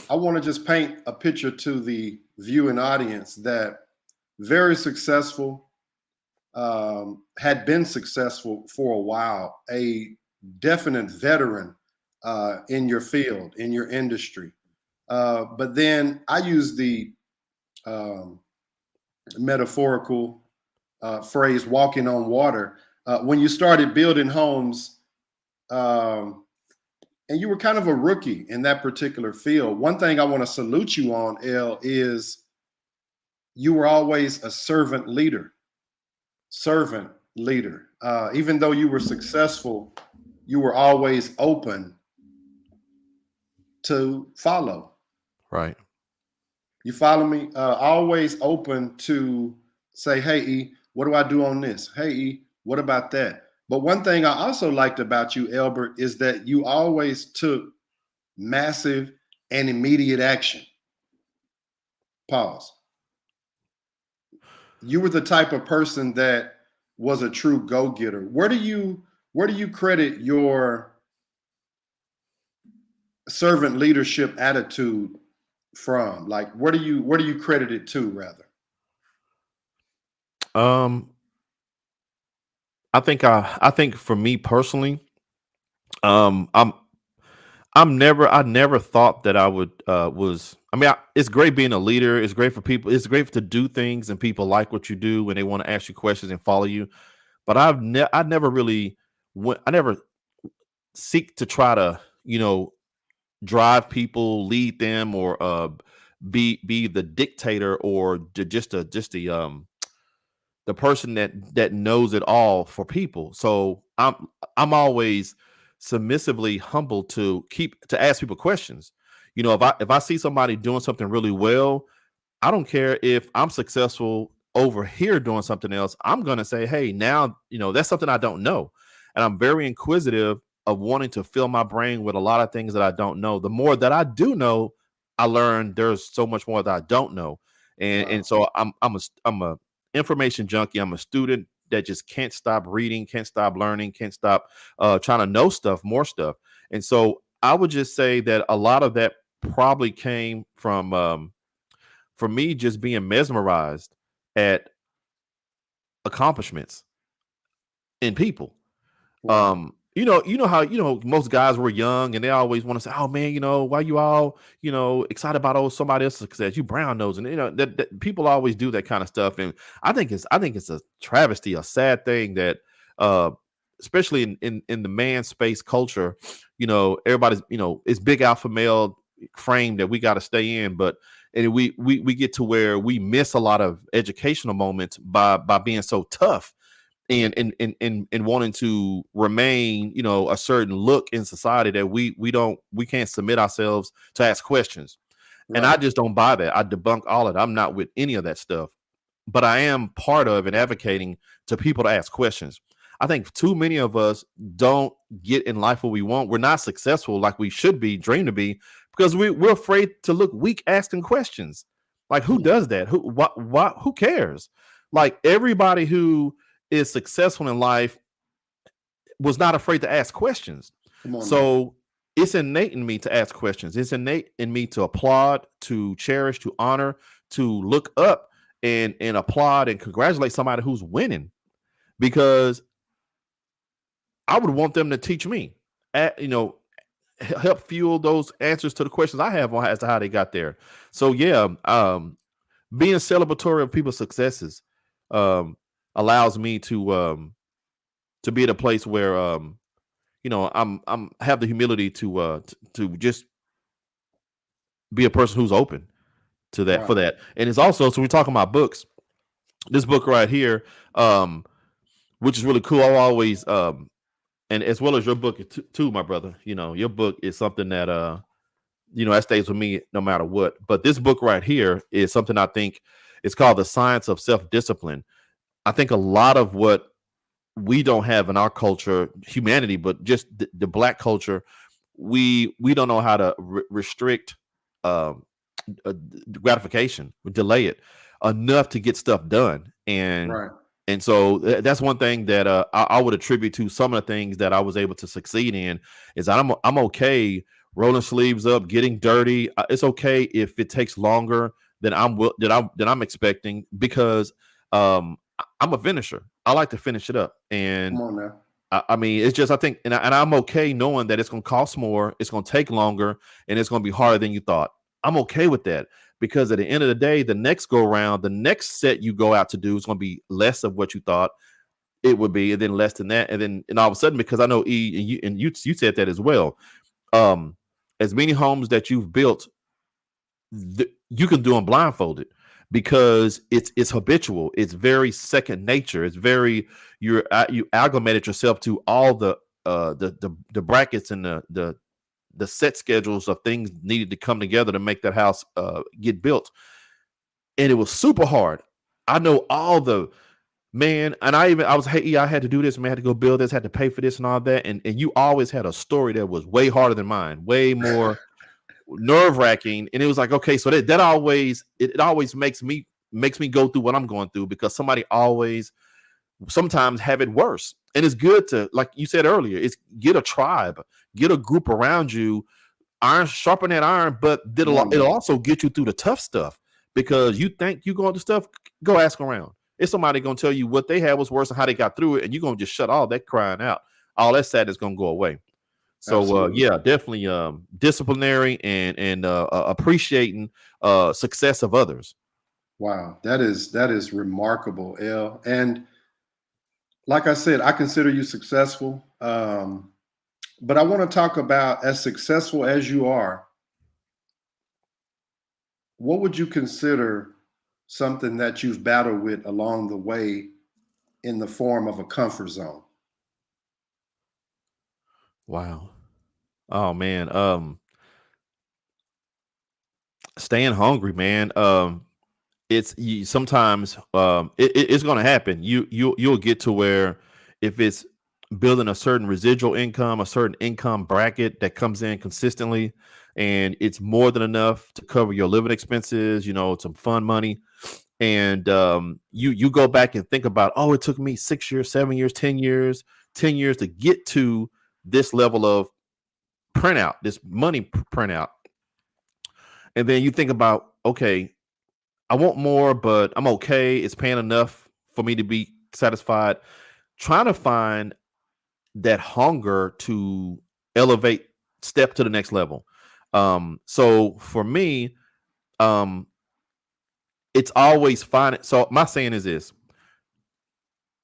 I want to just paint a picture to the viewing audience that very successful, had been successful for a while, a definite veteran in your field, in your industry. But then I use the um, metaphorical phrase walking on water. When you started building homes, um, and you were kind of a rookie in that particular field, one thing I want to salute you on, L, is you were always a servant leader. Servant leader. Even though you were successful, you were always open to follow. Right. You follow me? Always open to say, "Hey, E, what do I do on this? Hey, E, what about that?" But one thing I also liked about you, Elbert, is that you always took massive and immediate action. Pause. You were the type of person that was a true go-getter. Where do you credit your servant leadership attitude from? Like, where do you credit it to, rather? Um, I think for me personally, um, I'm I never thought that I would was I mean, it's great being a leader. It's great for people. It's great to do things and people like what you do and they want to ask you questions and follow you. But I never really I never seek to try to, drive people, lead them, or be the dictator, or just the person that knows it all for people. So I'm always submissively humble to ask people questions. If I see somebody doing something really well, I don't care if I'm successful over here doing something else. I'm going to say, "Hey, now, that's something I don't know." And I'm very inquisitive of wanting to fill my brain with a lot of things that I don't know. The more that I do know, I learn there's so much more that I don't know. And Wow. so I'm a information junkie. I'm a student that just can't stop reading, can't stop learning, can't stop trying to know stuff, more stuff. And so I would just say that a lot of that probably came from for me just being mesmerized at accomplishments in people. Wow. You know how most guys were young and they always want to say, "Oh man, why you all excited about somebody else's success? You brown nose," and that people always do that kind of stuff. And I think it's a travesty, a sad thing that uh, especially in the man space culture, everybody's it's big alpha male frame that we got to stay in, but and we get to where we miss a lot of educational moments by being so tough and wanting to remain, a certain look in society that we can't submit ourselves to ask questions. And I Right. just don't buy that. I debunk all of it. I'm not with any of that stuff. But I am part of and advocating to people to ask questions. I think too many of us don't get in life what we want. We're not successful like we should be, dream to be, because we're afraid to look weak asking questions. Like, who Hmm. does that? Who cares? Like, everybody who is successful in life was not afraid to ask questions. Come on now. So it's innate in me to ask questions. It's innate in me to applaud, to cherish, to honor, to look up and applaud and congratulate somebody who's winning, because I would want them to teach me. At, you know, help fuel those answers to the questions I have on as to how they got there. So yeah, being celebratory of people's successes um, allows me to be at a place where I'm have the humility to just be a person who's open to that for Wow. that. And it's also, so we're talking about books. This book right here, um, which is really cool. I always and as well as your book too, my brother. Your book is something that that stays with me no matter what. But this book right here is something I think it's called The Science of Self-Discipline. I think a lot of what we don't have in our culture, humanity, but just the black culture, we don't know how to restrict um, gratification, delay it enough to get stuff done, Right. and so that's one thing that I would attribute to some of the things that I was able to succeed in is I'm okay rolling sleeves up, getting dirty. It's okay if it takes longer than I'm expecting because I'm a finisher. I like to finish it up, Come and on now. I mean, it's just I think, and I'm okay knowing that it's going to cost more, it's going to take longer, and it's going to be harder than you thought. I'm okay with that because at the end of the day, the next go around, the next set you go out to do is going to be less of what you thought it would be, and then less than that, and all of a sudden, because I know you said that as well. Um, as many homes that you've built, you can do them blindfolded because it's habitual. It's very second nature. It's very you aggregated yourself to all the brackets and the set schedules of things needed to come together to make that house get built. And it was super hard. I know all the man, and I was, hey, I had to do this, man, I had to go build this, had to pay for this and all that. And you always had a story that was way harder than mine, way more nerve wracking. And it was like, okay, so that always it always makes me go through what I'm going through because somebody always sometimes have it worse. And it's good to, like you said earlier, it's get a tribe, get a group around you, iron sharpen that iron, but Come on it'll now. also get you through the tough stuff because you think you going to stuff, go ask around. It's somebody gonna tell you what they had was worse and how they got through it, and you're gonna just shut all that crying out. All that sadness gonna go away. So Absolutely. yeah, definitely disciplinary and appreciating success of others. Wow. That is remarkable, L. And like I said, I consider you successful. But I want to talk about as successful as you are, what would you consider something that you've battled with along the way in the form of a comfort zone? Wow. Oh man. Staying hungry, man. It's sometimes it's going to happen. You'll get to where if it's building a certain residual income, a certain income bracket that comes in consistently, and it's more than enough to cover your living expenses, some fun money, and you go back and think about, oh, it took me 6 years, 7 years, 10 years to get to this level of printout, this money printout, and then you think about, okay, I want more, but I'm okay. It's paying enough for me to be satisfied. Trying to find that hunger to elevate, step to the next level. So for me, um, it's always fine. So my saying is this: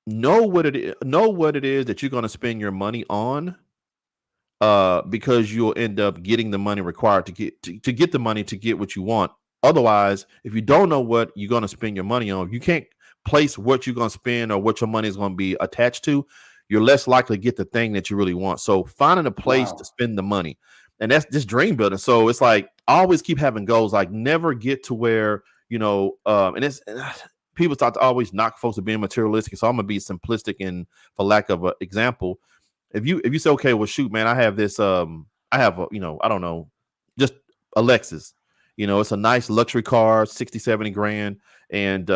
know what it is that you're going to spend your money on, because you'll end up getting the money required to get the money to get what you want. Otherwise, if you don't know what you're going to spend your money on, if you can't place what you're going to spend or what your money is going to be attached to, you're less likely to get the thing that you really want. So finding a place to Wow. spend the money, and that's just dream building. So it's like I always keep having goals, like never get to where and it's people start to always knock folks for being materialistic. So I'm gonna be simplistic and for lack of an example, if you say, okay, well, shoot, man, I have this I have a, I don't know, just a Lexus. It's a nice luxury car, 60, 70 grand. And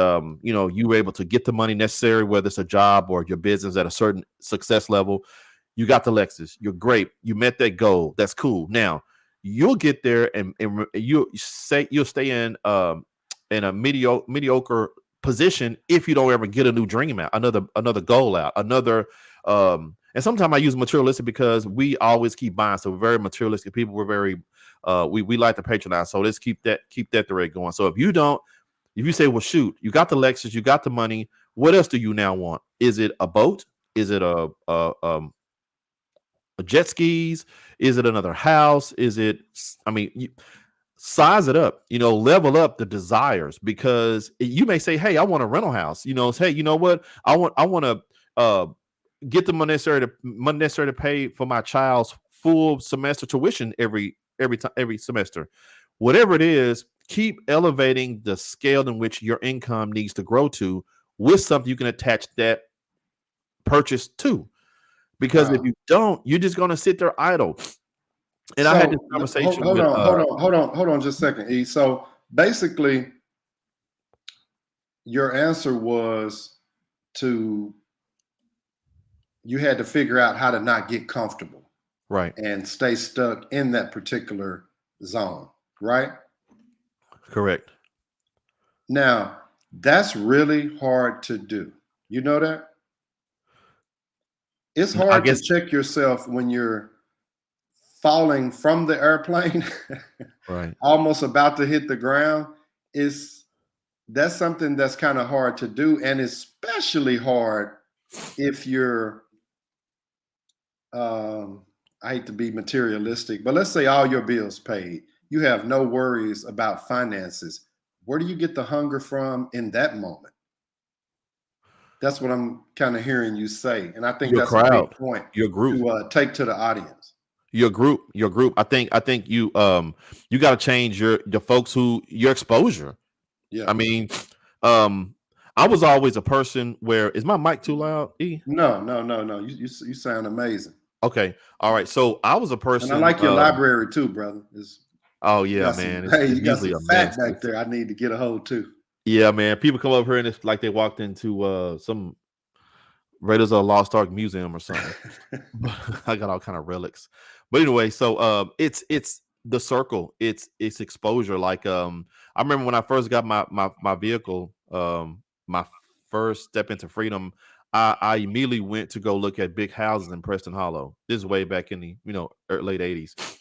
you were able to get the money necessary, whether it's a job or your business at a certain success level. You got the Lexus. You're great. You met that goal. That's cool. Now you'll get there and you'll stay in a mediocre position if you don't ever get a new dream out, another goal out, another And sometimes I use materialistic because we always keep buying. So we're very materialistic people. We're very we like to patronize. So let's keep that thread going. So if you say, well, shoot, you got the Lexus, you got the money, what else do you now want? Is it a boat? Is it a jet skis? Is it another house? Is it, I mean, size it up, level up the desires, because you may say, hey, I want a rental house, hey, you know what? I want to get the money necessary to pay for my child's full semester tuition every semester. Whatever it is, keep elevating the scale in which your income needs to grow to, with something you can attach that purchase to. Because if you don't, you're just going to sit there idle. And I had this conversation. Hold on just a second, E. So basically, your answer was you had to figure out how to not get comfortable, right, and stay stuck in that particular zone, right? Correct. Now, that's really hard to do. You know that? It's hard to check yourself when you're falling from the airplane, right, almost about to hit the ground. That's something that's kind of hard to do, and especially hard if you're I hate to be materialistic, but let's say all your bills paid, you have no worries about finances. Where do you get the hunger from in that moment? That's what I'm kind of hearing you say, and I think your that's crowd, a big point your group to take to the audience. Your group. I think you got to change your folks your exposure. Yeah. I mean, I was always a person where, is my mic too loud, E? No. You sound amazing. Okay. All right. So I was a person, and I like your library too, brother. Oh yeah, man. You got some fat back there. I need to get a hold too. Yeah, man. People come up here and it's like they walked into some Raiders of the Lost Ark museum or something. I got all kind of relics. But anyway, so it's the circle. It's exposure. Like I remember when I first got my vehicle, my first step into freedom, I immediately went to go look at big houses in Preston Hollow. This is way back in the late 80s.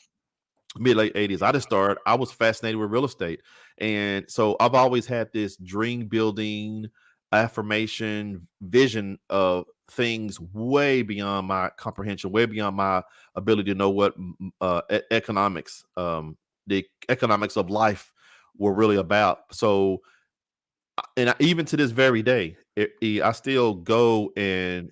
Mid-late 80s. I was fascinated with real estate. And so I've always had this dream building, affirmation, vision of things way beyond my comprehension, way beyond my ability to know what economics, the economics of life were really about. So, and even to this very day, I still go and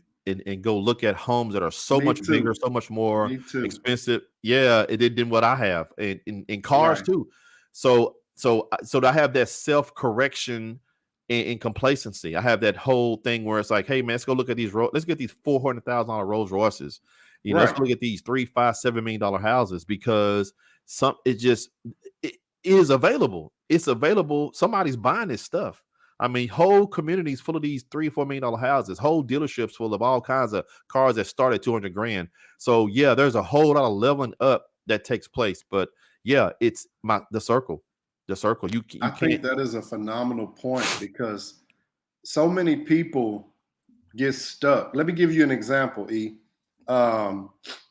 go look at homes that are so much bigger, so much more expensive. Yeah, it did than what I have, in cars too. So I have that self-correction and complacency. I have that whole thing where it's like, hey man, let's go look at these let's get these $400,000 Rolls Royces. Let's look at these $3, $5, $7 million houses, because it is available. It's available. Somebody's buying this stuff. I mean, whole communities full of these $3 or $4 million houses, whole dealerships full of all kinds of cars that start at $200,000. So yeah, there's a whole lot of leveling up that takes place. But yeah, it's the circle. I think that is a phenomenal point, because so many people get stuck. Let me give you an example, E.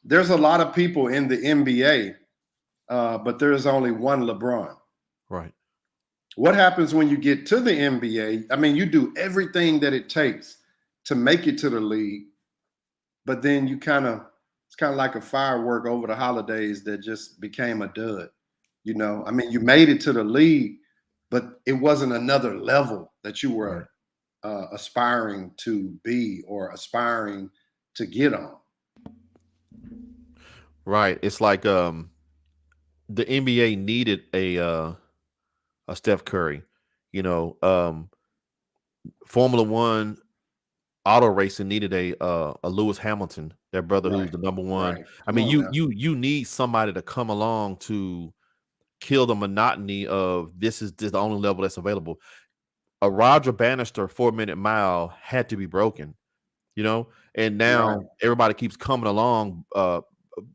There's a lot of people in the NBA, but there's only one LeBron. Right. What happens when you get to the NBA? I mean, you do everything that it takes to make it to the league, but then it's kind of like a firework over the holidays that just became a dud. I mean, you made it to the league, but it wasn't another level that you were aspiring to be or aspiring to get on. Right. It's like the NBA needed a Steph Curry, Formula One auto racing needed a Lewis Hamilton, their brother, who's the number one. Right. I mean, you need somebody to come along to kill the monotony of this is the only level that's available. A Roger Bannister 4-minute mile had to be broken, and now everybody keeps coming along,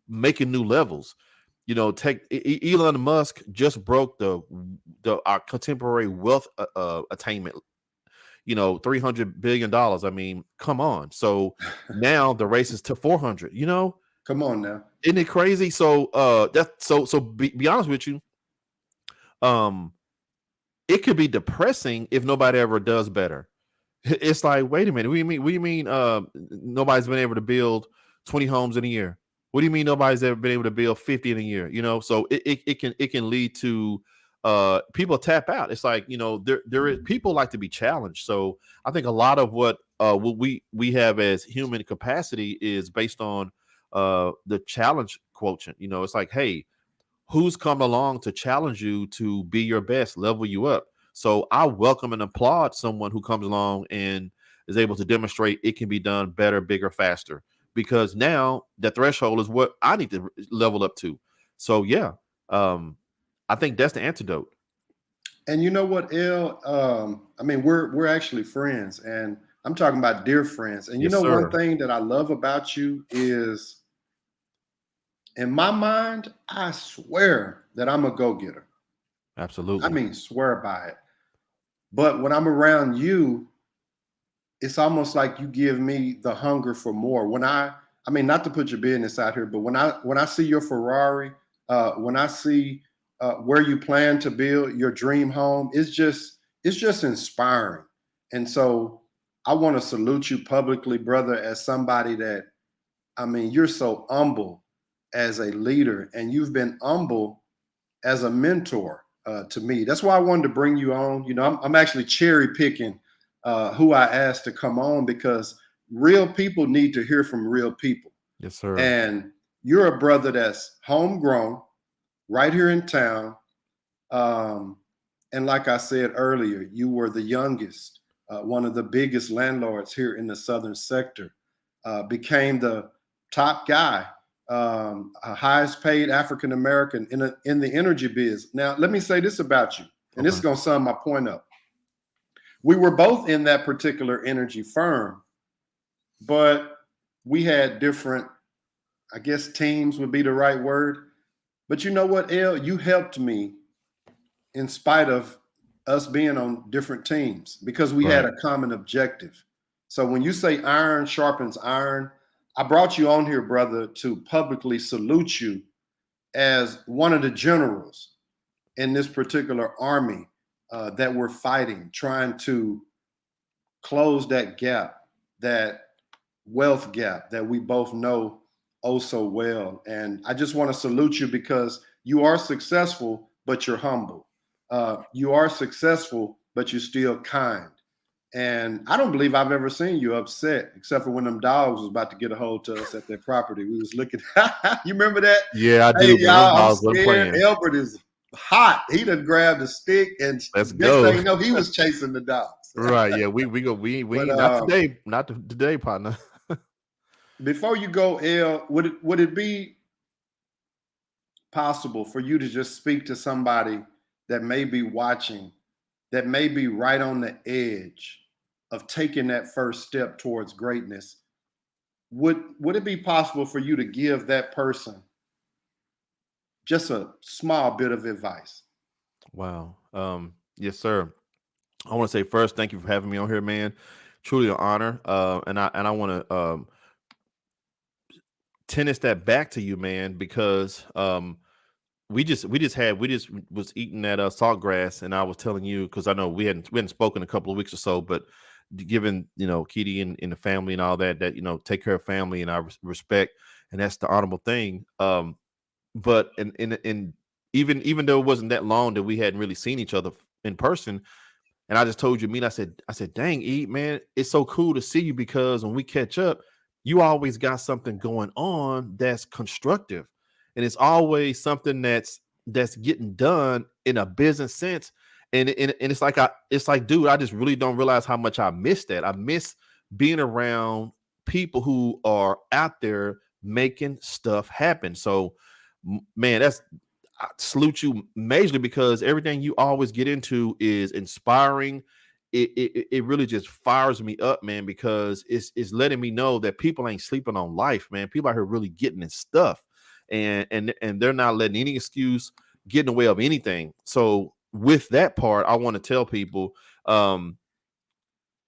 making new levels. Take Elon Musk just broke our contemporary wealth attainment. $300 billion. I mean, come on. So now the race is to 400. Come on now. Isn't it crazy? So be honest with you. Um, it could be depressing if nobody ever does better. It's like, wait a minute. What do you mean? What do you mean? Nobody's been able to build 20 homes in a year. What do you mean nobody's ever been able to build 50 in a year? So it can lead to people tap out. It's like, there is people like to be challenged. So I think a lot of what we have as human capacity is based on the challenge quotient. It's like, hey, who's come along to challenge you to be your best, level you up. So I welcome and applaud someone who comes along and is able to demonstrate it can be done better, bigger, faster. Because now the threshold is what I need to level up to. So yeah, I think that's the antidote. And you know what, I mean, we're actually friends, and I'm talking about dear friends. And you Yes, know, one sir. thing that I love about you is, in my mind, I swear that I'm a go-getter. I Absolutely. mean, swear by it. But when I'm around you, it's almost like you give me the hunger for more. I mean, not to put your business out here, but when I see your Ferrari, when I see where you plan to build your dream home, it's just inspiring. And so I want to salute you publicly, brother, as somebody that, I mean, you're so humble as a leader, and you've been humble as a mentor to me. That's why I wanted to bring you on. I'm actually cherry picking who I asked to come on, because real people need to hear from real people. Yes, sir. And you're a brother that's homegrown, right here in town. Um, and like I said earlier, you were the youngest, one of the biggest landlords here in the southern sector, became the top guy, highest paid African American in the energy biz. Now, let me say this about you, and this is Okay. going to sum my point up. We were both in that particular energy firm, but we had different, I guess, teams would be the right word. But you know what, El, you helped me in spite of us being on different teams, because we had Right. a common objective. So when you say iron sharpens iron, I brought you on here, brother, to publicly salute you as one of the generals in this particular army that we're fighting, trying to close that gap, that wealth gap that we both know oh so well. And I just want to salute you, because you are successful, but you're humble. You are successful, but you're still kind. And I don't believe I've ever seen you upset, except for when them dogs was about to get a hold to us at their property. We was looking. You remember that? Yeah, I Hey, do, man. Them y'all, I'm dogs wasn't scared. playing. Elbert is hot. He done grabbed a stick, and Let's next thing go. you know, he was chasing the dogs. Right. Yeah. We go. We But ain't not today. Not today, partner. before you go, El, would it be possible for you to just speak to somebody that may be watching, that may be right on the edge of taking that first step towards greatness? Would it be possible for you to give that person just a small bit of advice? Wow. Yes, sir. I want to say first, thank you for having me on here, man. Truly an honor. And I want to tennis that back to you, man, because we just was eating that saltgrass, and I was telling you, because I know we hadn't spoken a couple of weeks or so, but given Kitty and the family and all that take care of family, and I respect, and that's the honorable thing. But and even though it wasn't that long that we hadn't really seen each other in person, and I just told you, I said, dang, E, man, it's so cool to see you, because when we catch up, you always got something going on that's constructive. And it's always something that's getting done in a business sense. And it's like, dude, I just really don't realize how much I miss that. I miss being around people who are out there making stuff happen. So man, I salute you majorly, because everything you always get into is inspiring. It really just fires me up, man, because it's letting me know that people ain't sleeping on life, man. People out here really getting in stuff, and they're not letting any excuse get in the way of anything. So with that part, I want to tell people, um,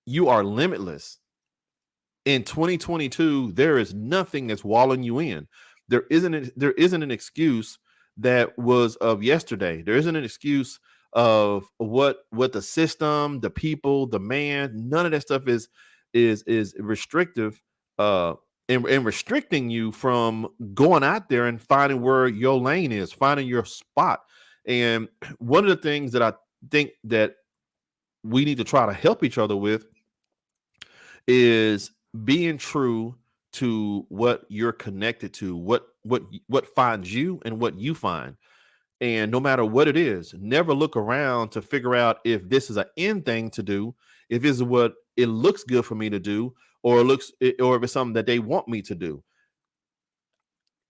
You are limitless. In 2022, there is nothing that's walling you in. There isn't an excuse that was of yesterday. There isn't an excuse of what the system, the people, the man, none of that stuff is restrictive and restricting you from going out there and finding where your lane is, finding your spot. And one of the things that I think that we need to try to help each other with is being true to what you're connected to, what finds you and what you find. And no matter what it is, never look around to figure out if this is an end thing to do, if this is what it looks good for me to do, or if it's something that they want me to do.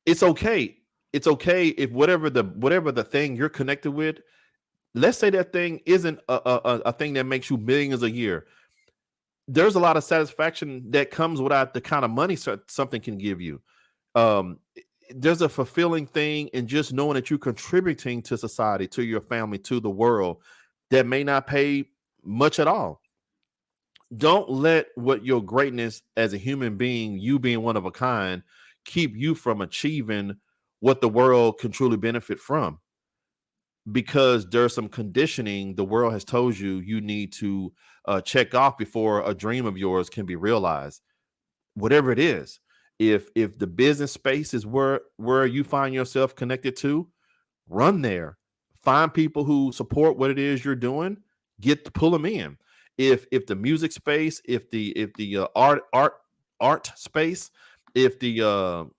It's okay. It's okay if whatever the thing you're connected with, let's say that thing isn't a thing that makes you millions a year. There's a lot of satisfaction that comes without the kind of money something can give you. Um, there's a fulfilling thing in just knowing that you're contributing to society, to your family, to the world that may not pay much at all. Don't let what your greatness as a human being, you being one of a kind, keep you from achieving what the world can truly benefit from, because there's some conditioning the world has told you you need to check off before a dream of yours can be realized. Whatever it is, if the business space is where you find yourself connected to, run there. Find people who support what it is you're doing. Get to pull them in. If the music space, if the art space, if the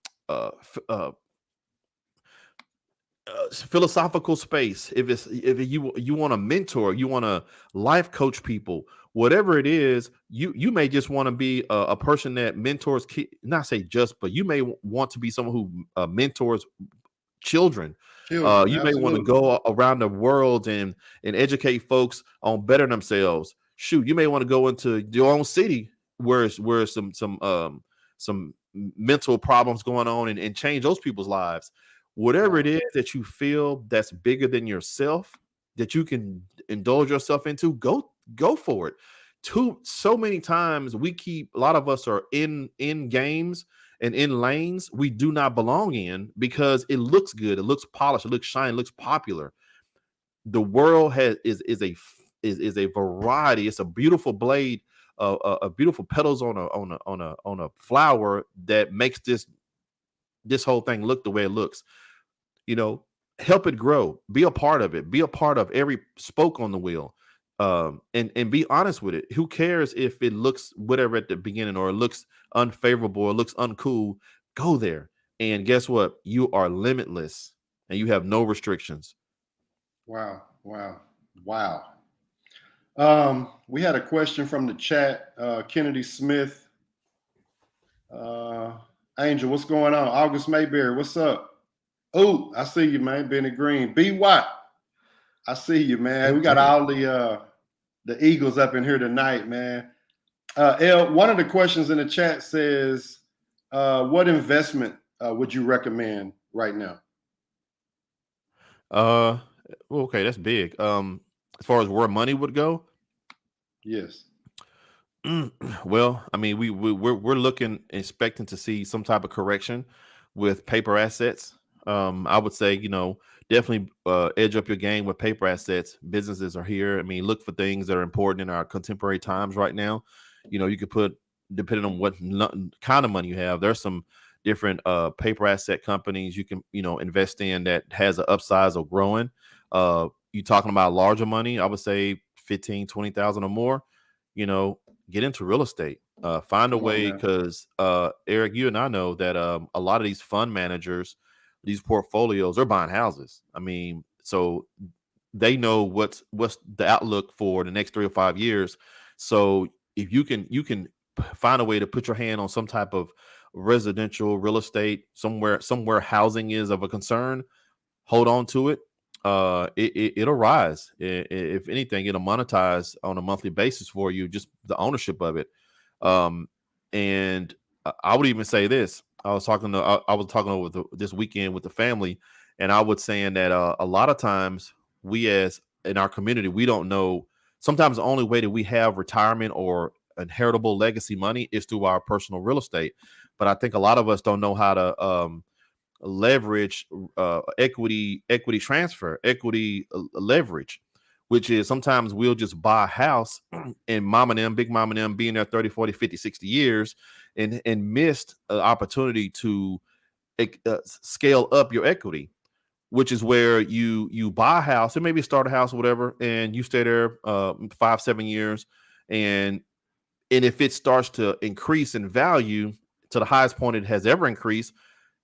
philosophical space, if you want to mentor, you want to life coach people, whatever it is, you may just want to be a person that mentors not say just, but you may want to be someone who mentors children. Children, You may want to absolutely. go around the world and educate folks on better themselves. Shoot, you may want to go into your own city where some mental problems going on, and change those people's lives. Whatever it Wow. is that you feel that's bigger than yourself, that you can indulge yourself into, go for it. Too so many times a lot of us are in games and in lanes we do not belong in because it looks good, it looks polished, it looks shiny, it looks popular. The world is a variety. It's a beautiful blade, a beautiful petals on a flower that makes this whole thing look the way it looks. You know, help it grow. Be a part of it. Be a part of every spoke on the wheel. And be honest with it. Who cares if it looks whatever at the beginning, or it looks unfavorable, or it looks uncool? Go there. And guess what? You are limitless and you have no restrictions. Wow. Wow. Wow. We had a question from the chat. Kennedy Smith. Angel, what's going on? August Mayberry, what's up? Oh, I see you, man. Benny Green. B Watt. I see you, man. Hey, We got hey. all the Eagles up in here tonight, man. One of the questions in the chat says, what investment would you recommend right now? Uh, okay, that's big. As far as where money would go, Yes. well, I mean, we're looking, expecting to see some type of correction with paper assets. I would say, definitely edge up your game with paper assets. Businesses are here. I mean, look for things that are important in our contemporary times right now. You could put, depending on what kind of money you have, there's some different paper asset companies you can, invest in that has an upsize or growing. You talking about larger money, I would say 15, 20,000 or more, you know, get into real estate. Find a Come on way, now. because Eric, you and I know that a lot of these fund managers, these portfolios, are buying houses. I mean, so they know what's the outlook for the next 3 or 5 years. So if you can find a way to put your hand on some type of residential real estate somewhere housing is of a concern, hold on to it. It'll rise. If anything, it'll monetize on a monthly basis for you, just the ownership of it. Um, and I would even say this. I was talking over this weekend with the family, and I was saying that a lot of times we, as in our community, we don't know. Sometimes the only way that we have retirement or inheritable legacy money is through our personal real estate. But I think a lot of us don't know how to leverage equity transfer, equity leverage, which is sometimes we'll just buy a house and mom and them, big mom and them being there 30, 40, 50, 60 years and missed an opportunity to scale up your equity, which is where you buy a house and maybe start a house or whatever, and you stay there 5-7 years, and if it starts to increase in value to the highest point it has ever increased,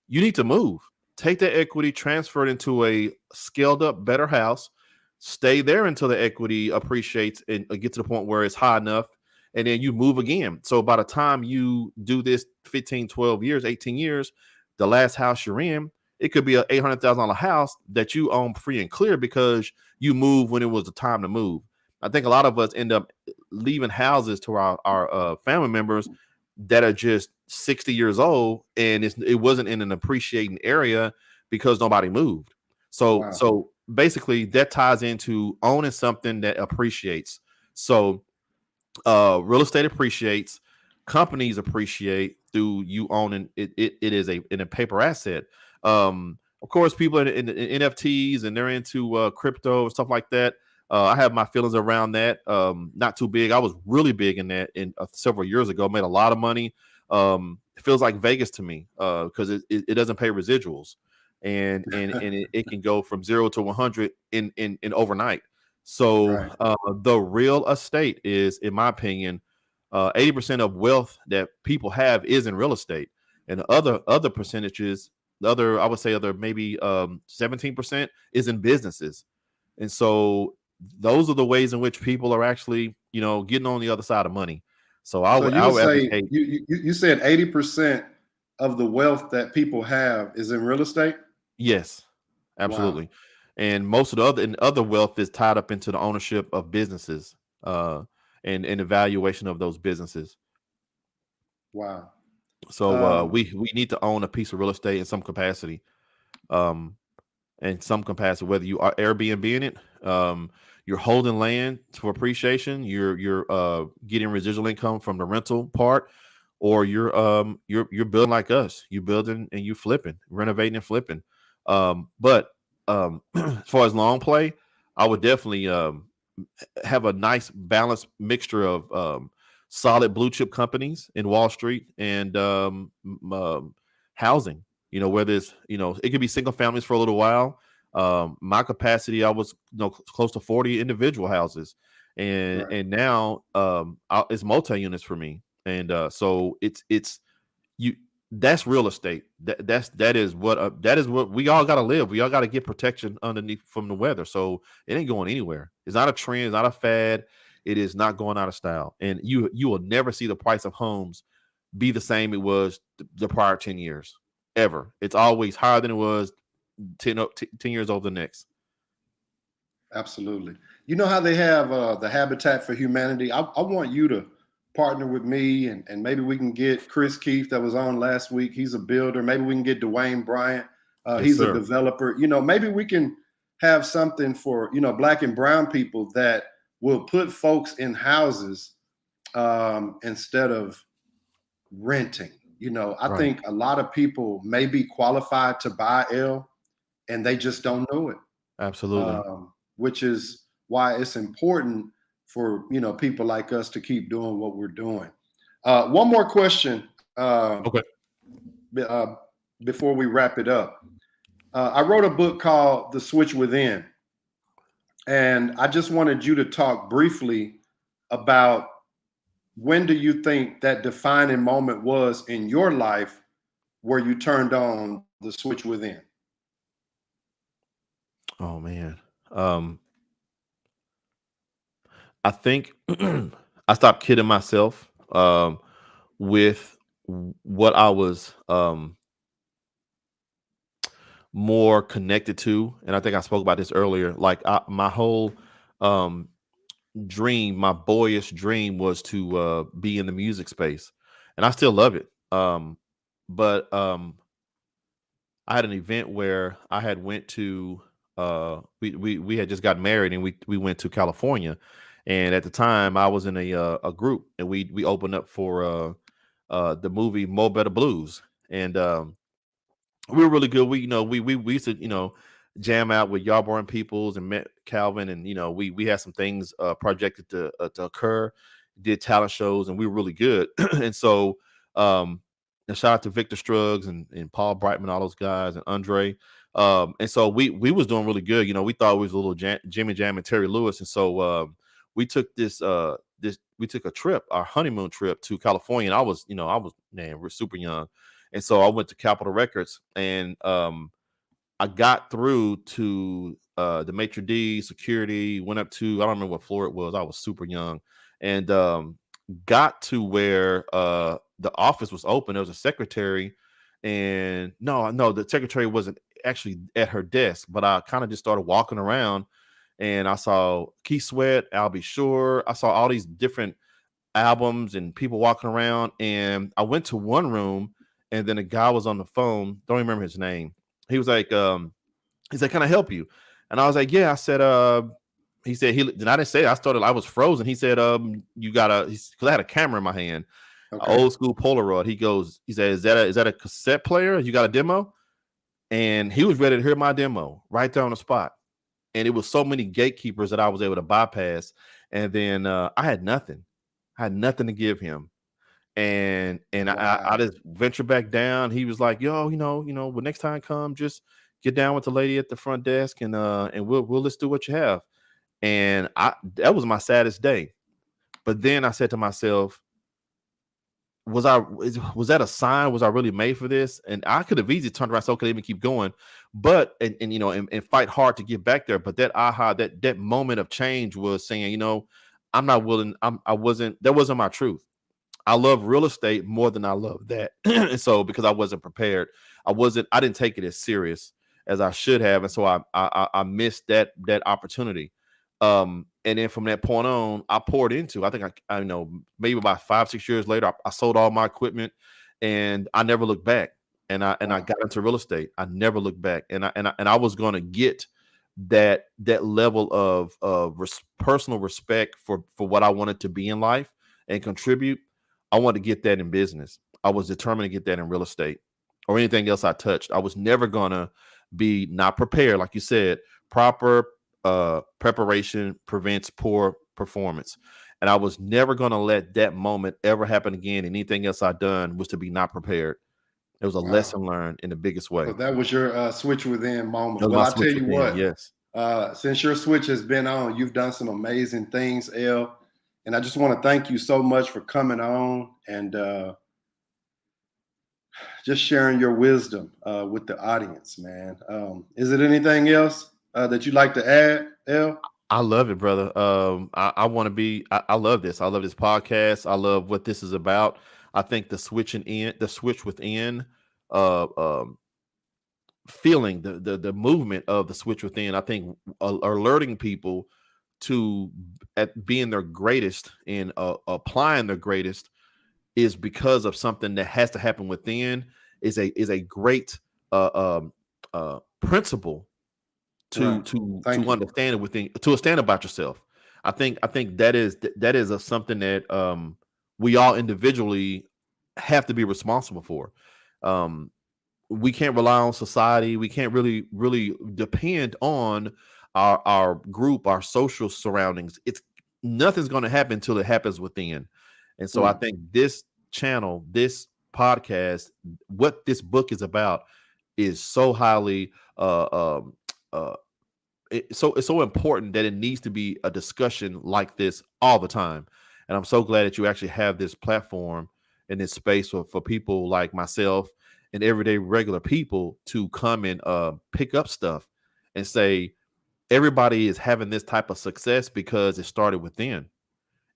you need to move. Take that equity, transfer it into a scaled up, better house, stay there until the equity appreciates and get to the point where it's high enough, and then you move again. So by the time you do this 15, 12 years, 18 years, the last house you're in, it could be an $800,000 house that you own free and clear because you moved when it was the time to move. I think a lot of us end up leaving houses to our family members that are just 60 years old, and it wasn't in an appreciating area because nobody moved. So basically that ties into owning something that appreciates. So real estate appreciates, companies appreciate through you owning it. It is a paper asset. Of course, people in NFTs and they're into crypto and stuff like that. I have my feelings around that. Not too big. I was really big in that several years ago. Made a lot of money. It feels like Vegas to me because it doesn't pay residuals, and it can go from 0 to 100 in overnight. So the real estate is, in my opinion, 80% of wealth that people have is in real estate, and other percentages, I would say maybe 17% is in businesses. And so those are the ways in which people are actually, getting on the other side of money. So I would say advocate. You said 80% of the wealth that people have is in real estate? Yes, absolutely. Wow. And most of the other wealth is tied up into the ownership of businesses and evaluation of those businesses. Wow. So we need to own a piece of real estate in some capacity. In some capacity, whether you are Airbnb in it, you're holding land for appreciation, you're getting residual income from the rental part, or you're building like us. You building and you flipping, renovating and flipping. But as far as long play, I would definitely have a nice balanced mixture of solid blue chip companies in Wall Street and housing. Whether it's, it could be single families for a little while. My capacity, I was close to 40 individual houses, and now it's multi units for me, and so it's you. That's real estate. That is what we all got to live. We all got to get protection underneath from the weather. So it ain't going anywhere. It's not a trend. It's not a fad. It is not going out of style. And you will never see the price of homes be the same it was the prior 10 years ever. It's always higher than it was 10 years over the next. Absolutely. You know how they have the Habitat for Humanity? I want you to partner with me and maybe we can get Chris Keefe that was on last week. He's a builder. Maybe we can get Dwayne Bryant. He's a developer. Maybe we can have something for, Black and brown people that will put folks in houses instead of renting. I think a lot of people may be qualified to buy and they just don't know it. Absolutely. Which is why it's important for, people like us to keep doing what we're doing. One more question. Okay. Before we wrap it up. I wrote a book called The Switch Within. And I just wanted you to talk briefly about when do you think that defining moment was in your life where you turned on the switch within? Oh man. I think I stopped kidding myself with what I was more connected to. And I think I spoke about this earlier. Like my whole dream, my boyish dream was to be in the music space. And I still love it. But I had an event where I had went to we had just got married and we went to California, And at the time, I was in a group, and we opened up for the movie Mo Better Blues, and we were really good. We used to jam out with Yarborough Peoples and met Calvin, and we had some things projected to occur. Did talent shows, and we were really good. And so, and shout out to Victor Struggs and Paul Brightman, all those guys, and Andre. And so we was doing really good. We thought we was a little Jimmy Jam and Terry Lewis, and so we took we took a trip, our honeymoon trip to California. And man, we're super young, and so I went to Capitol Records, and I got through to the maitre d' security, went up to, I don't remember what floor it was. I was super young, and got to where the office was open. There was a secretary, and no, the secretary wasn't actually at her desk, but I kind of just started walking around, and I saw Keith Sweat, I'll Be Sure. I saw all these different albums and people walking around, and I went to one room, and then a guy was on the phone. Don't remember his name. He was like, can I help you? And I was like, yeah. I said, he said, then I didn't say it. I was frozen. He said, you gotta, because I had a camera in my hand, an old school Polaroid. He said, is that a cassette player? You got a demo? And he was ready to hear my demo right there on the spot. And it was so many gatekeepers that I was able to bypass. And then I had nothing. I had nothing to give him. And wow. I just ventured back down. He was like, yo, when next time come, just get down with the lady at the front desk, and we'll let's do what you have. And that was my saddest day. But then I said to myself, was that a sign? Was I really made for this? And I could have easily turned around, so I could even keep going, but and fight hard to get back there. But that that moment of change was saying, I'm not willing. That wasn't my truth. I love real estate more than I love that. And so because I wasn't prepared, I didn't take it as serious as I should have. And so I missed that opportunity. And then from that point on, I poured into, I think I maybe about 5-6 years later, I sold all my equipment, and I never looked back. And I got into real estate. I never looked back. And I was going to get that level of personal respect for what I wanted to be in life and contribute. I wanted to get that in business. I was determined to get that in real estate or anything else I touched. I was never going to be not prepared. Like you said, proper preparation prevents poor performance. And I was never going to let that moment ever happen again. Anything else I'd done was to be not prepared. It was a lesson learned in the biggest way. So that was your switch within moment. Well, I tell you what, yes. Since your switch has been on, you've done some amazing things, El. And I just want to thank you so much for coming on and just sharing your wisdom with the audience, man. Is it anything else that you'd like to add, El? I love it, brother. I want to be. I love this. I love this podcast. I love what this is about. I think the switch within, feeling the movement of the switch within. I think alerting people to at being their greatest and applying their greatest is because of something that has to happen within. Is a great principle to understand it within, to understand about yourself. I think that is something that we all individually have to be responsible for. We can't rely on society. We can't really depend on our group, our social surroundings. Nothing's going to happen until it happens within. And so I think this channel, this podcast, what this book is about is so highly it's so important that it needs to be a discussion like this all the time. And I'm so glad that you actually have this platform and this space for people like myself and everyday regular people to come and pick up stuff and say, everybody is having this type of success because it started within.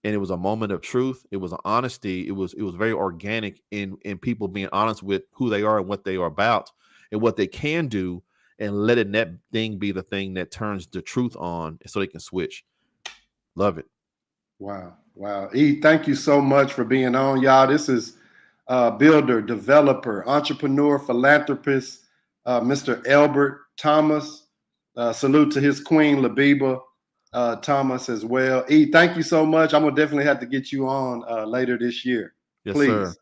And it was a moment of truth. It was an honesty. It was very organic in people being honest with who they are and what they are about and what they can do, and letting that thing be the thing that turns the truth on so they can switch. Love it. Wow. E, thank you so much for being on, y'all. This is builder, developer, entrepreneur, philanthropist, Mr. Elbert Thomas. Salute to his queen, Labiba. Thomas as well. E, thank you so much. I'm gonna definitely have to get you on later this year. Yes, Please. sir.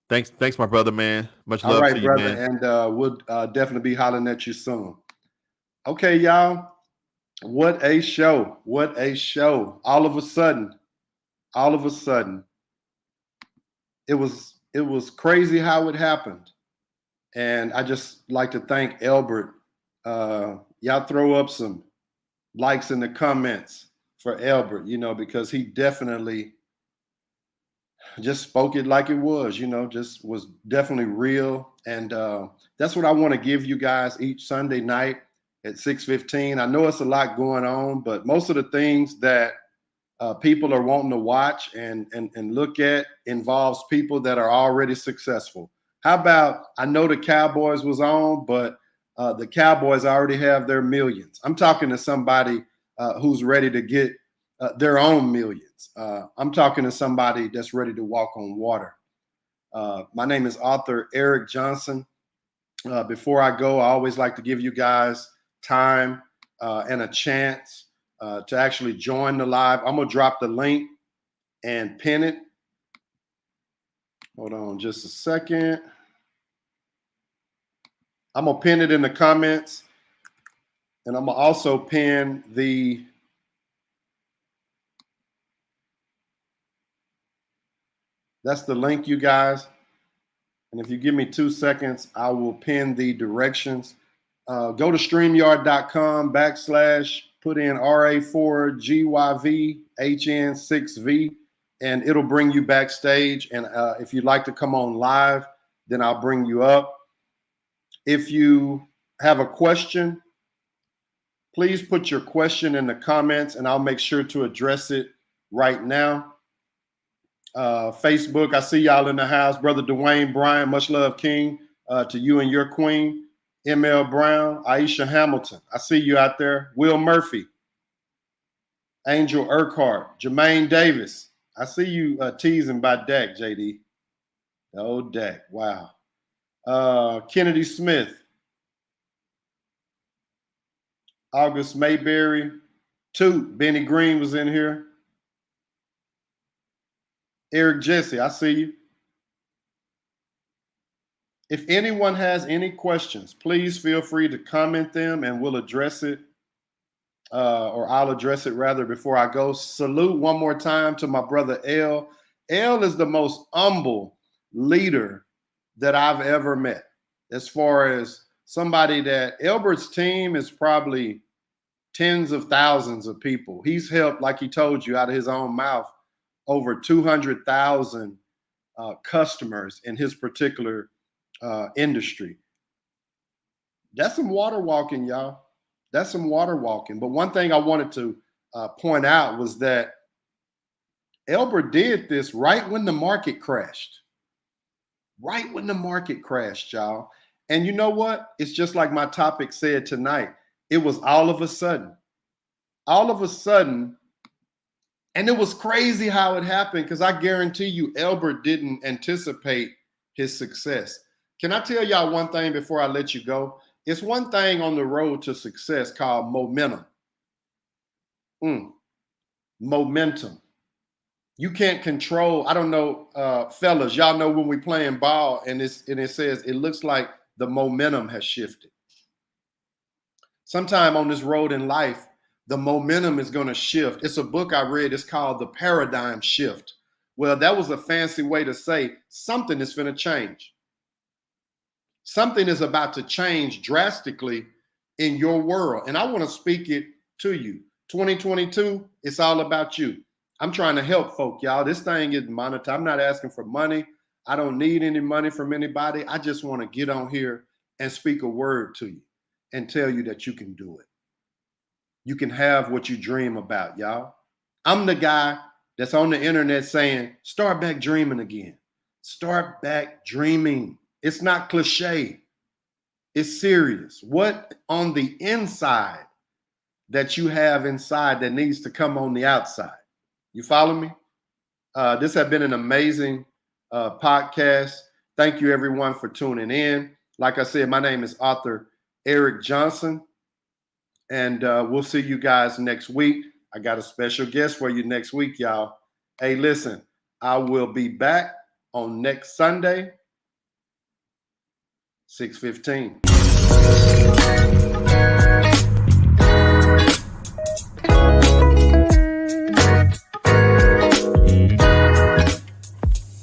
Thanks, my brother, man. Much All love right, to you, brother, man. and we'll definitely be hollering at you soon. Okay, y'all. What a show! What a show! All of a sudden, it was crazy how it happened, and I just like to thank Elbert. Y'all throw up some likes in the comments for Elbert, because he definitely just spoke it like it was, just was definitely real. And that's what I want to give you guys each Sunday night at 6:15. I know it's a lot going on, but most of the things that people are wanting to watch and look at involves people that are already successful. How about, I know the Cowboys was on, but the Cowboys already have their millions. I'm talking to somebody who's ready to get their own millions. I'm talking to somebody that's ready to walk on water. My name is author Eric Johnson. Before I go, I always like to give you guys time and a chance to actually join the live. I'm going to drop the link and pin it. Hold on just a second. I'm going to pin it in the comments. And I'm going to also pin that's the link, you guys. And if you give me 2 seconds, I will pin the directions. Go to StreamYard.com / put in RA4GYVHN6V, and it'll bring you backstage. And if you'd like to come on live, then I'll bring you up. If you have a question, please put your question in the comments, and I'll make sure to address it right now. Facebook, I see y'all in the house. Brother Dwayne Bryan, much love, King, to you and your queen. ML Brown, Aisha Hamilton, I see you out there. Will Murphy, Angel Urquhart, Jermaine Davis, I see you teasing by Dak, JD. Oh, Dak, wow. Kennedy Smith, August Mayberry, Toot, Benny Green was in here. Eric Jesse, I see you. If anyone has any questions, please feel free to comment them and we'll address it, or I'll address it rather before I go. Salute one more time to my brother L. L is the most humble leader that I've ever met. As far as somebody that Elbert's team is probably tens of thousands of people. He's helped, like he told you out of his own mouth, over 200,000 customers in his particular industry. That's some water walking, y'all. That's some water walking. But one thing I wanted to point out was that Elbert did this right when the market crashed. Right when the market crashed, y'all. And you know what? It's just like my topic said tonight. It was all of a sudden. All of a sudden, and it was crazy how it happened, because I guarantee you Elbert didn't anticipate his success. Can I tell y'all one thing before I let you go? It's one thing on the road to success called momentum. Momentum. You can't control. I don't know, fellas, y'all know when we playing ball and it says it looks like the momentum has shifted. Sometime on this road in life, the momentum is going to shift. It's a book I read. It's called The Paradigm Shift. Well, that was a fancy way to say something is going to change. Something is about to change drastically in your world. And I want to speak it to you. 2022, it's all about you. I'm trying to help folk, y'all. This thing is monetized. I'm not asking for money. I don't need any money from anybody. I just want to get on here and speak a word to you and tell you that you can do it. You can have what you dream about, y'all. I'm the guy that's on the internet saying, start back dreaming again. Start back dreaming. It's not cliche. It's serious. What on the inside that you have inside that needs to come on the outside? You follow me? This has been an amazing podcast. Thank you, everyone, for tuning in. Like I said, my name is author Eric Johnson. And we'll see you guys next week. I got a special guest for you next week, y'all. Hey, listen, I will be back on next Sunday, 6:15.